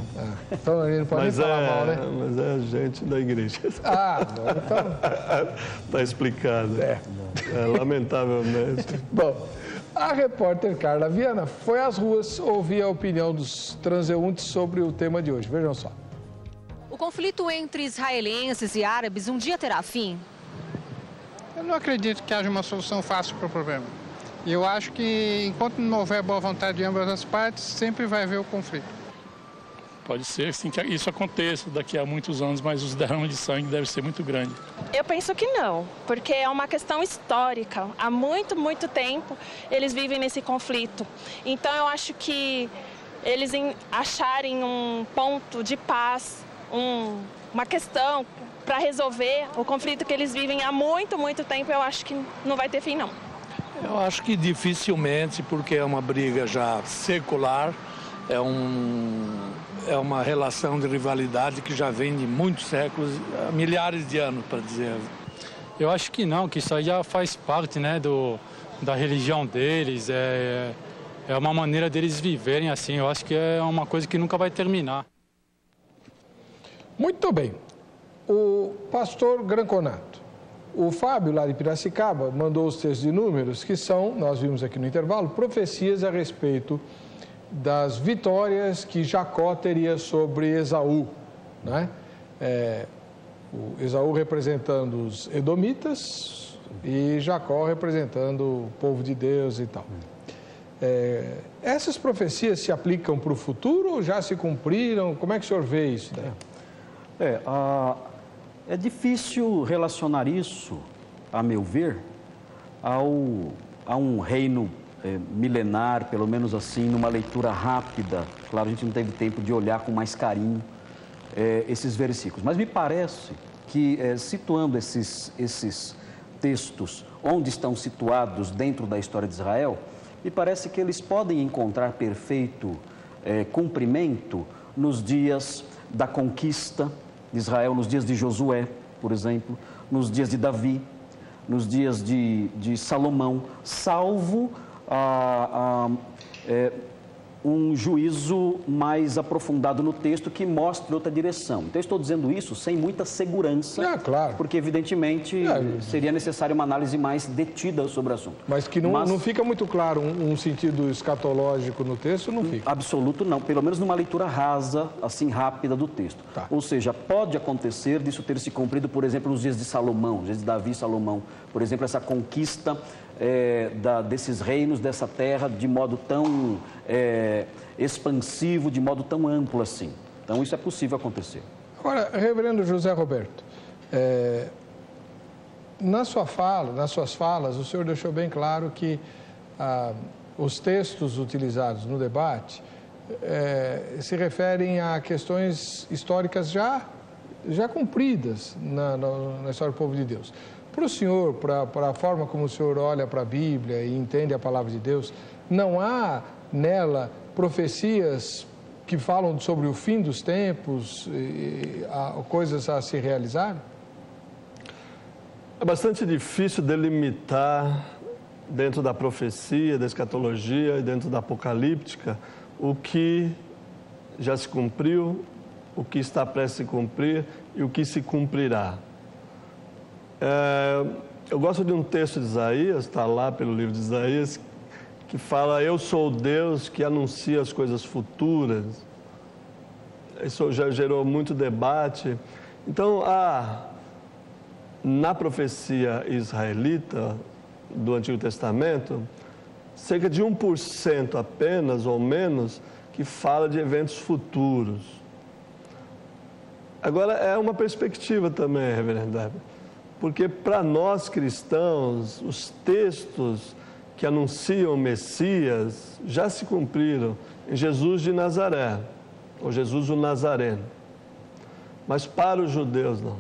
Então a gente não pode nem falar mal, né? Mas é gente da igreja. Não, então... Está explicado. Lamentavelmente. Bom, a repórter Carla Viana foi às ruas ouvir a opinião dos transeuntes sobre o tema de hoje. Vejam só. O conflito entre israelenses e árabes um dia terá fim? Eu não acredito que haja uma solução fácil para o problema. E eu acho que, enquanto não houver boa vontade de ambas as partes, sempre vai haver o conflito. Pode ser, sim, que isso aconteça daqui a muitos anos, mas os derrames de sangue devem ser muito grandes. Eu penso que não, porque é uma questão histórica. Há muito, muito tempo eles vivem nesse conflito. Então, eu acho que eles acharem um ponto de paz, uma questão para resolver o conflito que eles vivem há muito, muito tempo, eu acho que não vai ter fim, não. Eu acho que dificilmente, porque é uma briga já secular, é uma relação de rivalidade que já vem de muitos séculos, milhares de anos, para dizer. Eu acho que não, que isso aí já faz parte, né, da religião deles, é uma maneira deles viverem assim. Eu acho que é uma coisa que nunca vai terminar. Muito bem. O pastor Greconato, o Fábio, lá de Piracicaba, mandou os textos de Números, que são, nós vimos aqui no intervalo, profecias a respeito das vitórias que Jacó teria sobre Esaú, né? O Esaú representando os edomitas e Jacó representando o povo de Deus e tal. Essas profecias se aplicam para o futuro ou já se cumpriram? Como é que o senhor vê isso daí? É difícil relacionar isso, a meu ver, a um reino milenar, pelo menos assim, numa leitura rápida. Claro, a gente não teve tempo de olhar com mais carinho esses versículos. Mas me parece que, situando esses textos onde estão situados dentro da história de Israel, me parece que eles podem encontrar perfeito cumprimento nos dias da conquista de Israel, nos dias de Josué, por exemplo, nos dias de Davi, nos dias de Salomão, salvo um juízo mais aprofundado no texto que mostre outra direção. Então, eu estou dizendo isso sem muita segurança, claro. Porque, evidentemente, seria necessária uma análise mais detida sobre o assunto. Mas que não fica muito claro um sentido escatológico no texto, não fica? Absoluto não, pelo menos numa leitura rasa, assim, rápida do texto. Tá. Ou seja, pode acontecer disso ter se cumprido, por exemplo, nos dias de Salomão, nos dias de Davi e Salomão. Por exemplo, essa conquista desses reinos, dessa terra, de modo tão expansivo, de modo tão amplo assim. Então, isso é possível acontecer. Agora, reverendo José Roberto, nas suas falas, o senhor deixou bem claro que os textos utilizados no debate se referem a questões históricas já cumpridas na história do povo de Deus. Para o senhor, para a forma como o senhor olha para a Bíblia e entende a palavra de Deus, não há nela profecias que falam sobre o fim dos tempos, coisas a se realizar? É bastante difícil delimitar dentro da profecia, da escatologia e dentro da apocalíptica, o que já se cumpriu, o que está prestes a se cumprir e o que se cumprirá. Eu gosto de um texto de Isaías, está lá pelo livro de Isaías, que fala: eu sou o Deus que anuncia as coisas futuras. Isso já gerou muito debate. Então, na profecia israelita do Antigo Testamento, cerca de 1% apenas, ou menos, que fala de eventos futuros. Agora, é uma perspectiva também, reverendo Heber, porque para nós cristãos, os textos que anunciam o Messias já se cumpriram em Jesus de Nazaré, ou Jesus o Nazareno. Mas para os judeus não.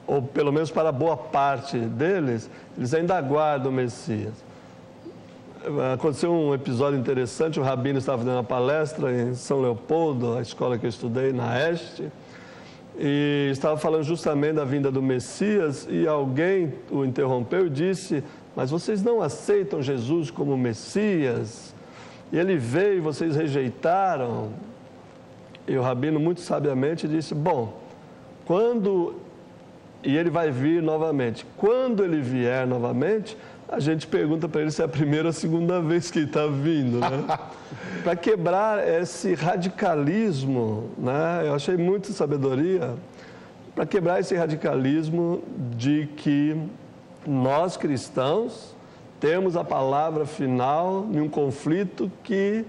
Ou pelo menos para boa parte deles, eles ainda aguardam o Messias. Aconteceu um episódio interessante, o rabino estava dando uma palestra em São Leopoldo, a escola que eu estudei, na Este, e estava falando justamente da vinda do Messias, e alguém o interrompeu e disse: mas vocês não aceitam Jesus como Messias? E ele veio e vocês rejeitaram. E o rabino muito sabiamente disse: bom, e ele vai vir novamente. Quando ele vier novamente, a gente pergunta para ele se é a primeira ou a segunda vez que ele está vindo, né? Para quebrar esse radicalismo, né? Eu achei muita sabedoria, para quebrar esse radicalismo de que nós cristãos temos a palavra final em um conflito que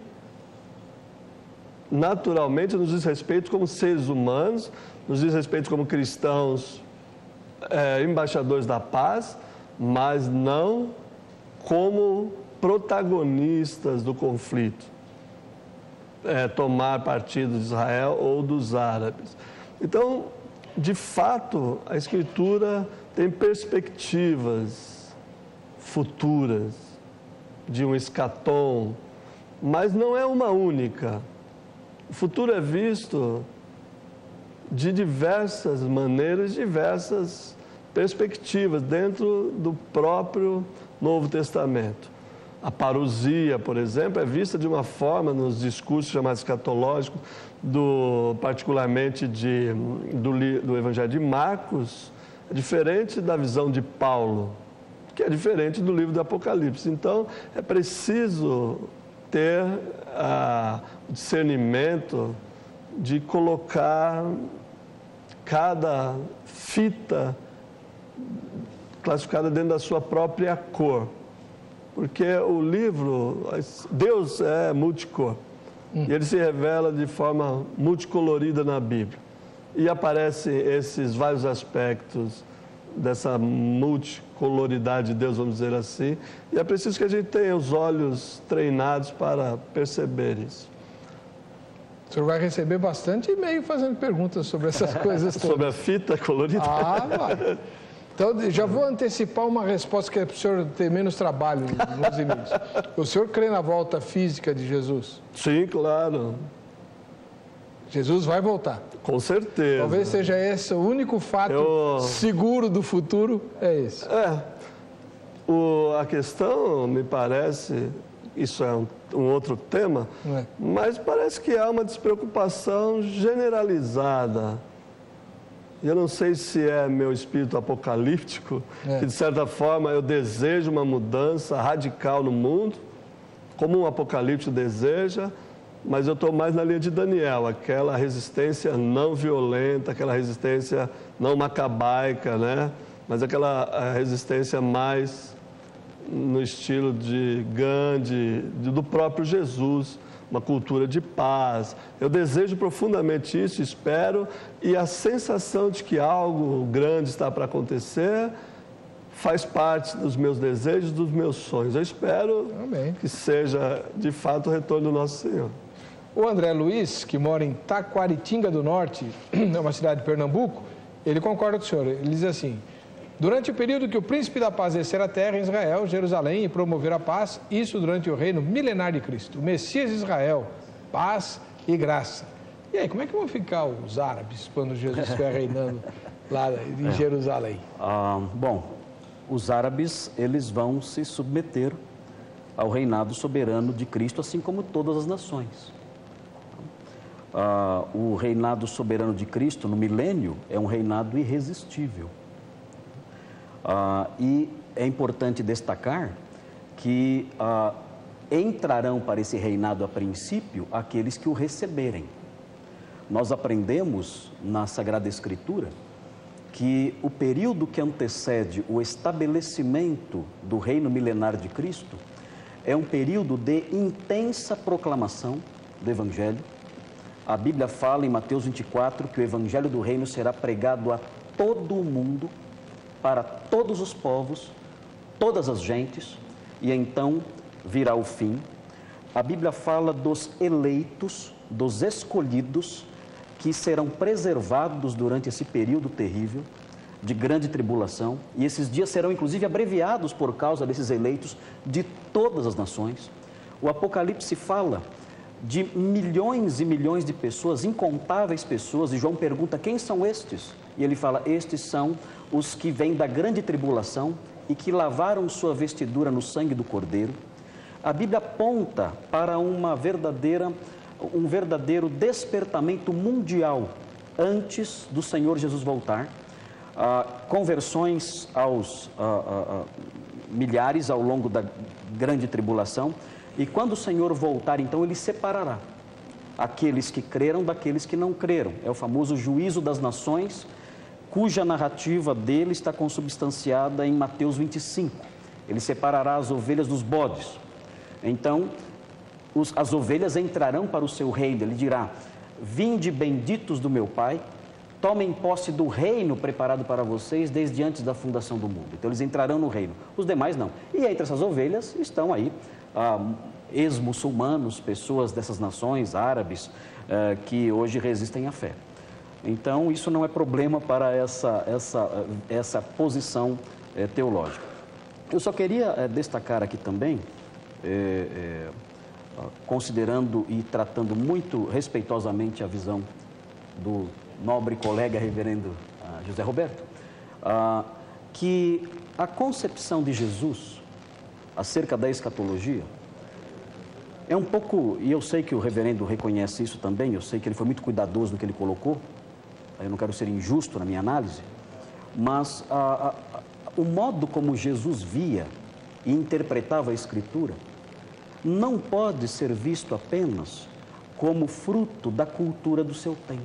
naturalmente nos diz respeito como seres humanos, nos diz respeito como cristãos, embaixadores da paz, mas não como protagonistas do conflito, tomar partido de Israel ou dos árabes. Então, de fato, a Escritura tem perspectivas futuras de um escatom, mas não é uma única. O futuro é visto de diversas maneiras, diversas perspectivas dentro do próprio Novo Testamento. A parousia, por exemplo, é vista de uma forma nos discursos chamados escatológicos, particularmente do Evangelho de Marcos, é diferente da visão de Paulo, que é diferente do livro do Apocalipse. Então, é preciso ter o discernimento de colocar cada fita classificada dentro da sua própria cor. Porque o livro, Deus é multicor. E ele se revela de forma multicolorida na Bíblia. E aparecem esses vários aspectos dessa multicoloridade de Deus, vamos dizer assim. E é preciso que a gente tenha os olhos treinados para perceber isso. O senhor vai receber bastante e-mail fazendo perguntas sobre essas coisas todas. Sobre a fita colorida? Vai. Então, já vou antecipar uma resposta que é para o senhor ter menos trabalho nos e-mails. O senhor crê na volta física de Jesus? Sim, claro. Jesus vai voltar? Com certeza. Talvez seja esse o único fato seguro do futuro, é esse. A questão, me parece, isso é um outro tema, mas parece que há uma despreocupação generalizada. Eu não sei se é meu espírito apocalíptico, que de certa forma eu desejo uma mudança radical no mundo, como um apocalipse deseja, mas eu estou mais na linha de Daniel, aquela resistência não violenta, aquela resistência não macabaica, né? Mas aquela resistência mais no estilo de Gandhi, do próprio Jesus, uma cultura de paz. Eu desejo profundamente isso, espero, e a sensação de que algo grande está para acontecer faz parte dos meus desejos, dos meus sonhos. Eu espero que seja, de fato, o retorno do nosso Senhor. O André Luiz, que mora em Taquaritinga do Norte, é uma cidade de Pernambuco, ele concorda com o senhor. Ele diz assim: durante o período que o príncipe da paz descer a terra em Israel, Jerusalém, e promover a paz, isso durante o reino milenar de Cristo, o Messias de Israel, paz e graça. E aí, como é que vão ficar os árabes quando Jesus estiver reinando lá em Jerusalém? Bom, os árabes, eles vão se submeter ao reinado soberano de Cristo, assim como todas as nações. O reinado soberano de Cristo no milênio é um reinado irresistível. E é importante destacar que entrarão para esse reinado a princípio aqueles que o receberem. Nós aprendemos na Sagrada Escritura que o período que antecede o estabelecimento do reino milenar de Cristo é um período de intensa proclamação do Evangelho. A Bíblia fala em Mateus 24 que o Evangelho do reino será pregado a todo o mundo, para todos os povos, todas as gentes, e então virá o fim. A Bíblia fala dos eleitos, dos escolhidos, que serão preservados durante esse período terrível de grande tribulação, e esses dias serão inclusive abreviados por causa desses eleitos de todas as nações. O Apocalipse fala de milhões e milhões de pessoas, incontáveis pessoas, e João pergunta: quem são estes? E ele fala: estes são os que vêm da grande tribulação e que lavaram sua vestidura no sangue do Cordeiro. A Bíblia aponta para um verdadeiro despertamento mundial antes do Senhor Jesus voltar. Conversões aos milhares ao longo da grande tribulação, e quando o Senhor voltar, então Ele separará aqueles que creram daqueles que não creram. É o famoso juízo das nações, cuja narrativa dele está consubstanciada em Mateus 25. Ele separará as ovelhas dos bodes. Então, as ovelhas entrarão para o seu reino. Ele dirá: vinde benditos do meu Pai, tomem posse do reino preparado para vocês desde antes da fundação do mundo. Então, eles entrarão no reino, os demais não. E entre essas ovelhas estão aí ex-muçulmanos, pessoas dessas nações, árabes, que hoje resistem à fé. Então, isso não é problema para essa posição teológica. Eu só queria destacar aqui também, considerando e tratando muito respeitosamente a visão do nobre colega reverendo José Roberto, que a concepção de Jesus acerca da escatologia é um pouco, e eu sei que o reverendo reconhece isso também, eu sei que ele foi muito cuidadoso no que ele colocou, eu não quero ser injusto na minha análise, mas o modo como Jesus via e interpretava a Escritura não pode ser visto apenas como fruto da cultura do seu tempo.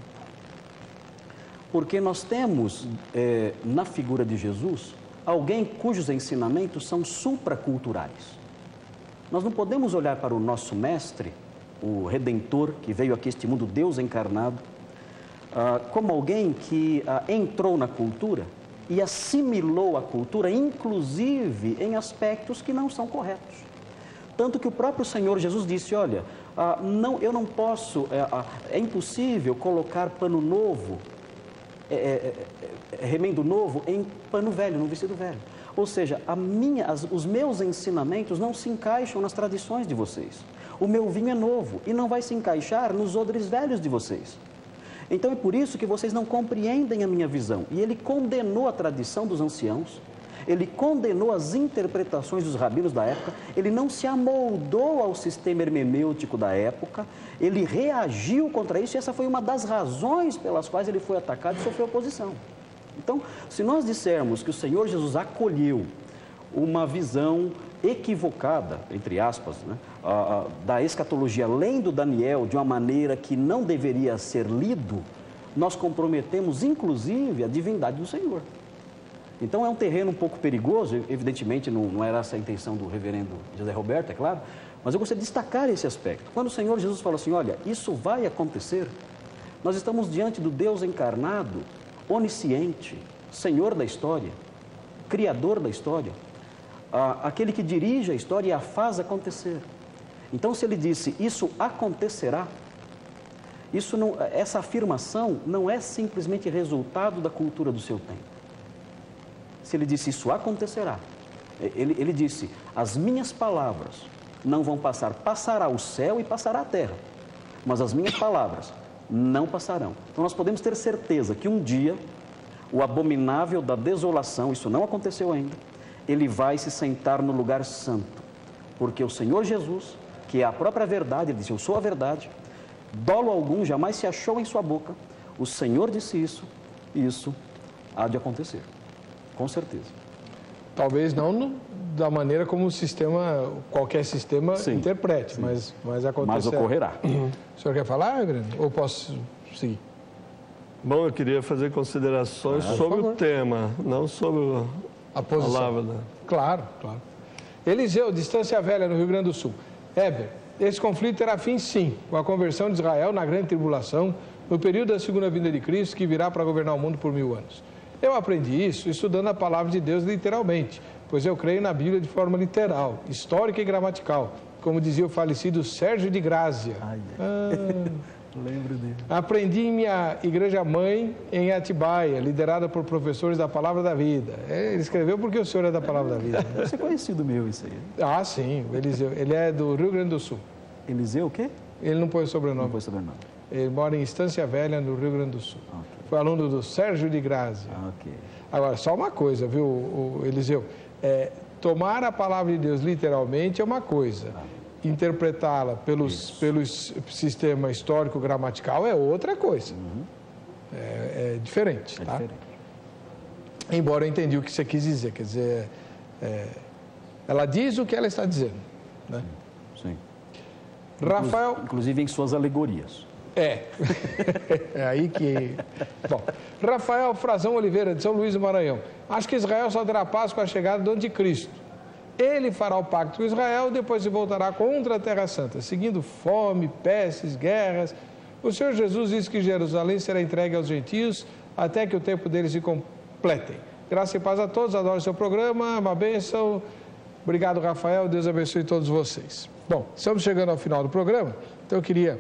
Porque nós temos, na figura de Jesus, alguém cujos ensinamentos são supraculturais. Nós não podemos olhar para o nosso mestre, o Redentor, que veio aqui a este mundo, Deus encarnado, como alguém que entrou na cultura e assimilou a cultura, inclusive em aspectos que não são corretos. Tanto que o próprio Senhor Jesus disse: olha, eu não posso, é impossível colocar pano novo, remendo novo em pano velho, num vestido velho. Ou seja, os meus ensinamentos não se encaixam nas tradições de vocês. O meu vinho é novo e não vai se encaixar nos odres velhos de vocês. Então é por isso que vocês não compreendem a minha visão. E ele condenou a tradição dos anciãos, ele condenou as interpretações dos rabinos da época, ele não se amoldou ao sistema hermenêutico da época, ele reagiu contra isso, e essa foi uma das razões pelas quais ele foi atacado e sofreu oposição. Então, se nós dissermos que o Senhor Jesus acolheu uma visão equivocada, entre aspas, né, da escatologia, lendo Daniel de uma maneira que não deveria ser lido, nós comprometemos, inclusive, a divindade do Senhor. Então, é um terreno um pouco perigoso, evidentemente não era essa a intenção do reverendo José Roberto, é claro, mas eu gostaria de destacar esse aspecto. Quando o Senhor Jesus fala assim: olha, isso vai acontecer, nós estamos diante do Deus encarnado, onisciente, Senhor da história, Criador da história, aquele que dirige a história e a faz acontecer. Então, se ele disse, isso acontecerá, essa afirmação não é simplesmente resultado da cultura do seu tempo. Se ele disse, isso acontecerá, ele disse, as minhas palavras não vão passar, passará o céu e passará a terra, mas as minhas palavras não passarão. Então, nós podemos ter certeza que um dia o abominável da desolação, isso não aconteceu ainda, ele vai se sentar no lugar santo. Porque o Senhor Jesus, que é a própria verdade, ele disse, eu sou a verdade, dolo algum jamais se achou em sua boca. O Senhor disse isso, e isso há de acontecer, com certeza. Talvez não da maneira como o sistema, qualquer sistema interprete, sim. Mas acontece. Mas ocorrerá. O senhor quer falar, Grande? Ou posso seguir? Bom, eu queria fazer considerações sobre o tema, não sobre a posição. Palavra. Claro, claro. Eliseu, Distância Velha, no Rio Grande do Sul. Heber, esse conflito terá fim, sim, com a conversão de Israel na grande tribulação, no período da segunda vinda de Cristo, que virá para governar o mundo por 1000 anos. Eu aprendi isso estudando a palavra de Deus literalmente, pois eu creio na Bíblia de forma literal, histórica e gramatical, como dizia o falecido Sérgio de Grazia. Lembro dele. Aprendi em minha igreja-mãe em Atibaia, liderada por professores da Palavra da Vida. Ele escreveu porque o senhor é da Palavra da Vida. Você é conhecido meu, isso aí. Ah, sim, o Eliseu. Ele é do Rio Grande do Sul. Eliseu o quê? Ele não pôs sobrenome. Não pôs sobrenome. Ele mora em Estância Velha, no Rio Grande do Sul. Okay. Foi aluno do Sérgio de Grazia. Okay. Agora, só uma coisa, viu, Eliseu? Tomar a Palavra de Deus literalmente é uma coisa. Interpretá-la pelo sistema histórico-gramatical é outra coisa. É diferente, tá? Diferente. Embora eu entendi o que você quis dizer. Quer dizer, ela diz o que ela está dizendo, né? Sim. Rafael... Inclusive em suas alegorias. É aí que... Bom, Rafael Frazão Oliveira, de São Luís do Maranhão. Acho que Israel só terá paz com a chegada do anticristo. Ele fará o pacto com Israel, depois se voltará contra a Terra Santa, seguindo fome, pestes, guerras. O Senhor Jesus disse que Jerusalém será entregue aos gentios até que o tempo deles se completem. Graça e paz a todos, adoro o seu programa, uma bênção. Obrigado, Rafael, Deus abençoe todos vocês. Bom, estamos chegando ao final do programa, então eu queria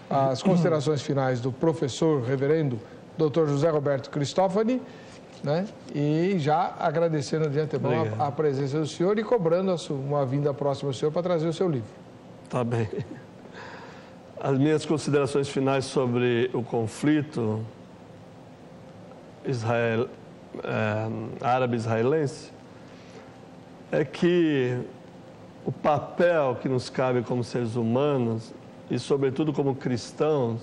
as considerações finais do professor reverendo Dr. José Roberto Cristófani, né? E já agradecendo de antemão a presença do senhor e cobrando uma vinda próxima do senhor para trazer o seu livro. Tá bem. As minhas considerações finais sobre o conflito árabe-israelense é que o papel que nos cabe como seres humanos e, sobretudo, como cristãos,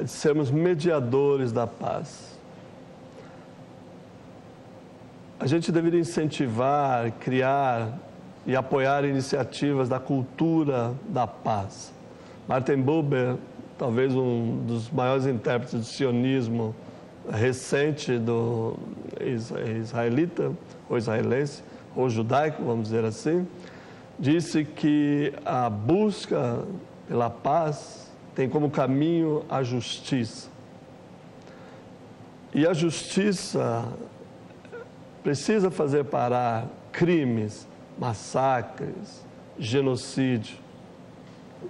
é de sermos mediadores da paz. A gente deveria incentivar, criar e apoiar iniciativas da cultura da paz. Martin Buber, talvez um dos maiores intérpretes do sionismo recente do israelita, ou israelense, ou judaico, vamos dizer assim, disse que a busca pela paz tem como caminho a justiça. E a justiça precisa fazer parar crimes, massacres, genocídio,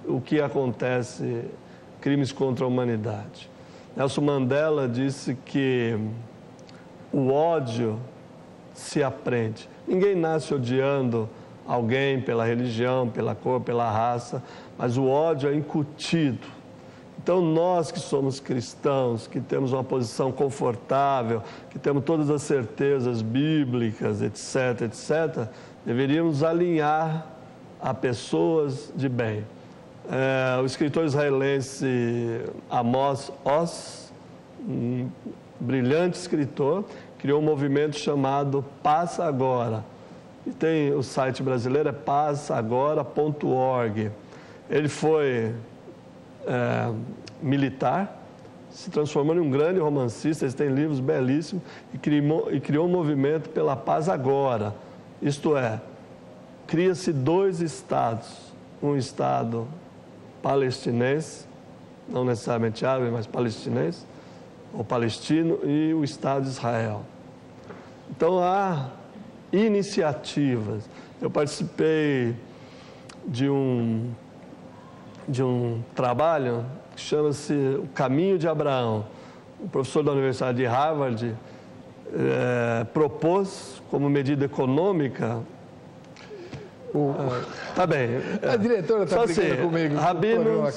o que acontece, crimes contra a humanidade. Nelson Mandela disse que o ódio se aprende. Ninguém nasce odiando alguém pela religião, pela cor, pela raça, mas o ódio é incutido. Então, nós que somos cristãos, que temos uma posição confortável, que temos todas as certezas bíblicas, etc., etc., deveríamos alinhar a pessoas de bem. O escritor israelense Amos Oz, um brilhante escritor, criou um movimento chamado Paz Agora. E tem o site brasileiro, é pazagora.org. Ele foi militar, se transformou em um grande romancista, ele tem livros belíssimos, e criou um movimento pela paz agora. Isto é, cria-se 2 estados, um estado palestinense, não necessariamente árabe, mas palestinense, ou palestino, e o estado de Israel. Então, há iniciativas. Eu participei de um trabalho que chama-se O Caminho de Abraão. O professor da Universidade de Harvard propôs, como medida econômica... Tá bem. A diretora está brigando comigo. Rabinos,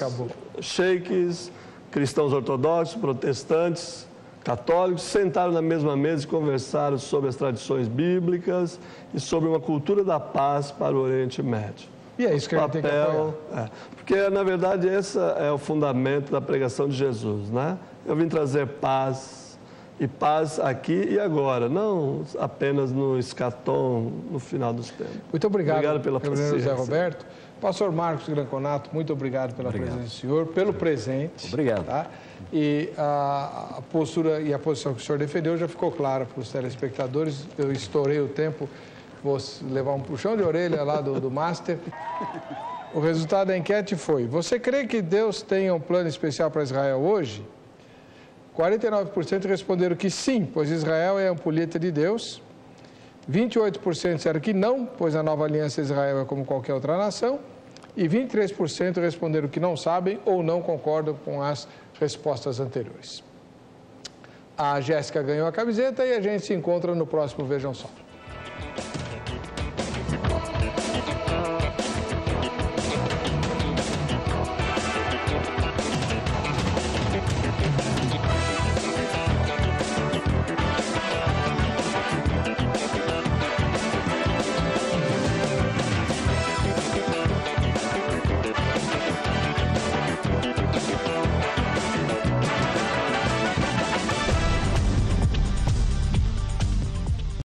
sheiks, cristãos ortodoxos, protestantes, católicos sentaram na mesma mesa e conversaram sobre as tradições bíblicas e sobre uma cultura da paz para o Oriente Médio. E é isso que a gente tem que apoiar. Porque, na verdade, esse é o fundamento da pregação de Jesus, né? Eu vim trazer paz, e paz aqui e agora, não apenas no escatom, no final dos tempos. Muito obrigado pela paciência. José Roberto. Pastor Marcos Granconato, muito obrigado pela presença do senhor, pelo presente. Obrigado. Tá? E a postura e a posição que o senhor defendeu já ficou clara para os telespectadores. Eu estourei o tempo, vou levar um puxão de orelha lá do Master. O resultado da enquete foi: você crê que Deus tenha um plano especial para Israel hoje? 49% responderam que sim, pois Israel é a ampulheta de Deus. 28% disseram que não, pois a nova aliança Israel é como qualquer outra nação. E 23% responderam que não sabem ou não concordam com as respostas anteriores. A Jéssica ganhou a camiseta e a gente se encontra no próximo Vejam Só.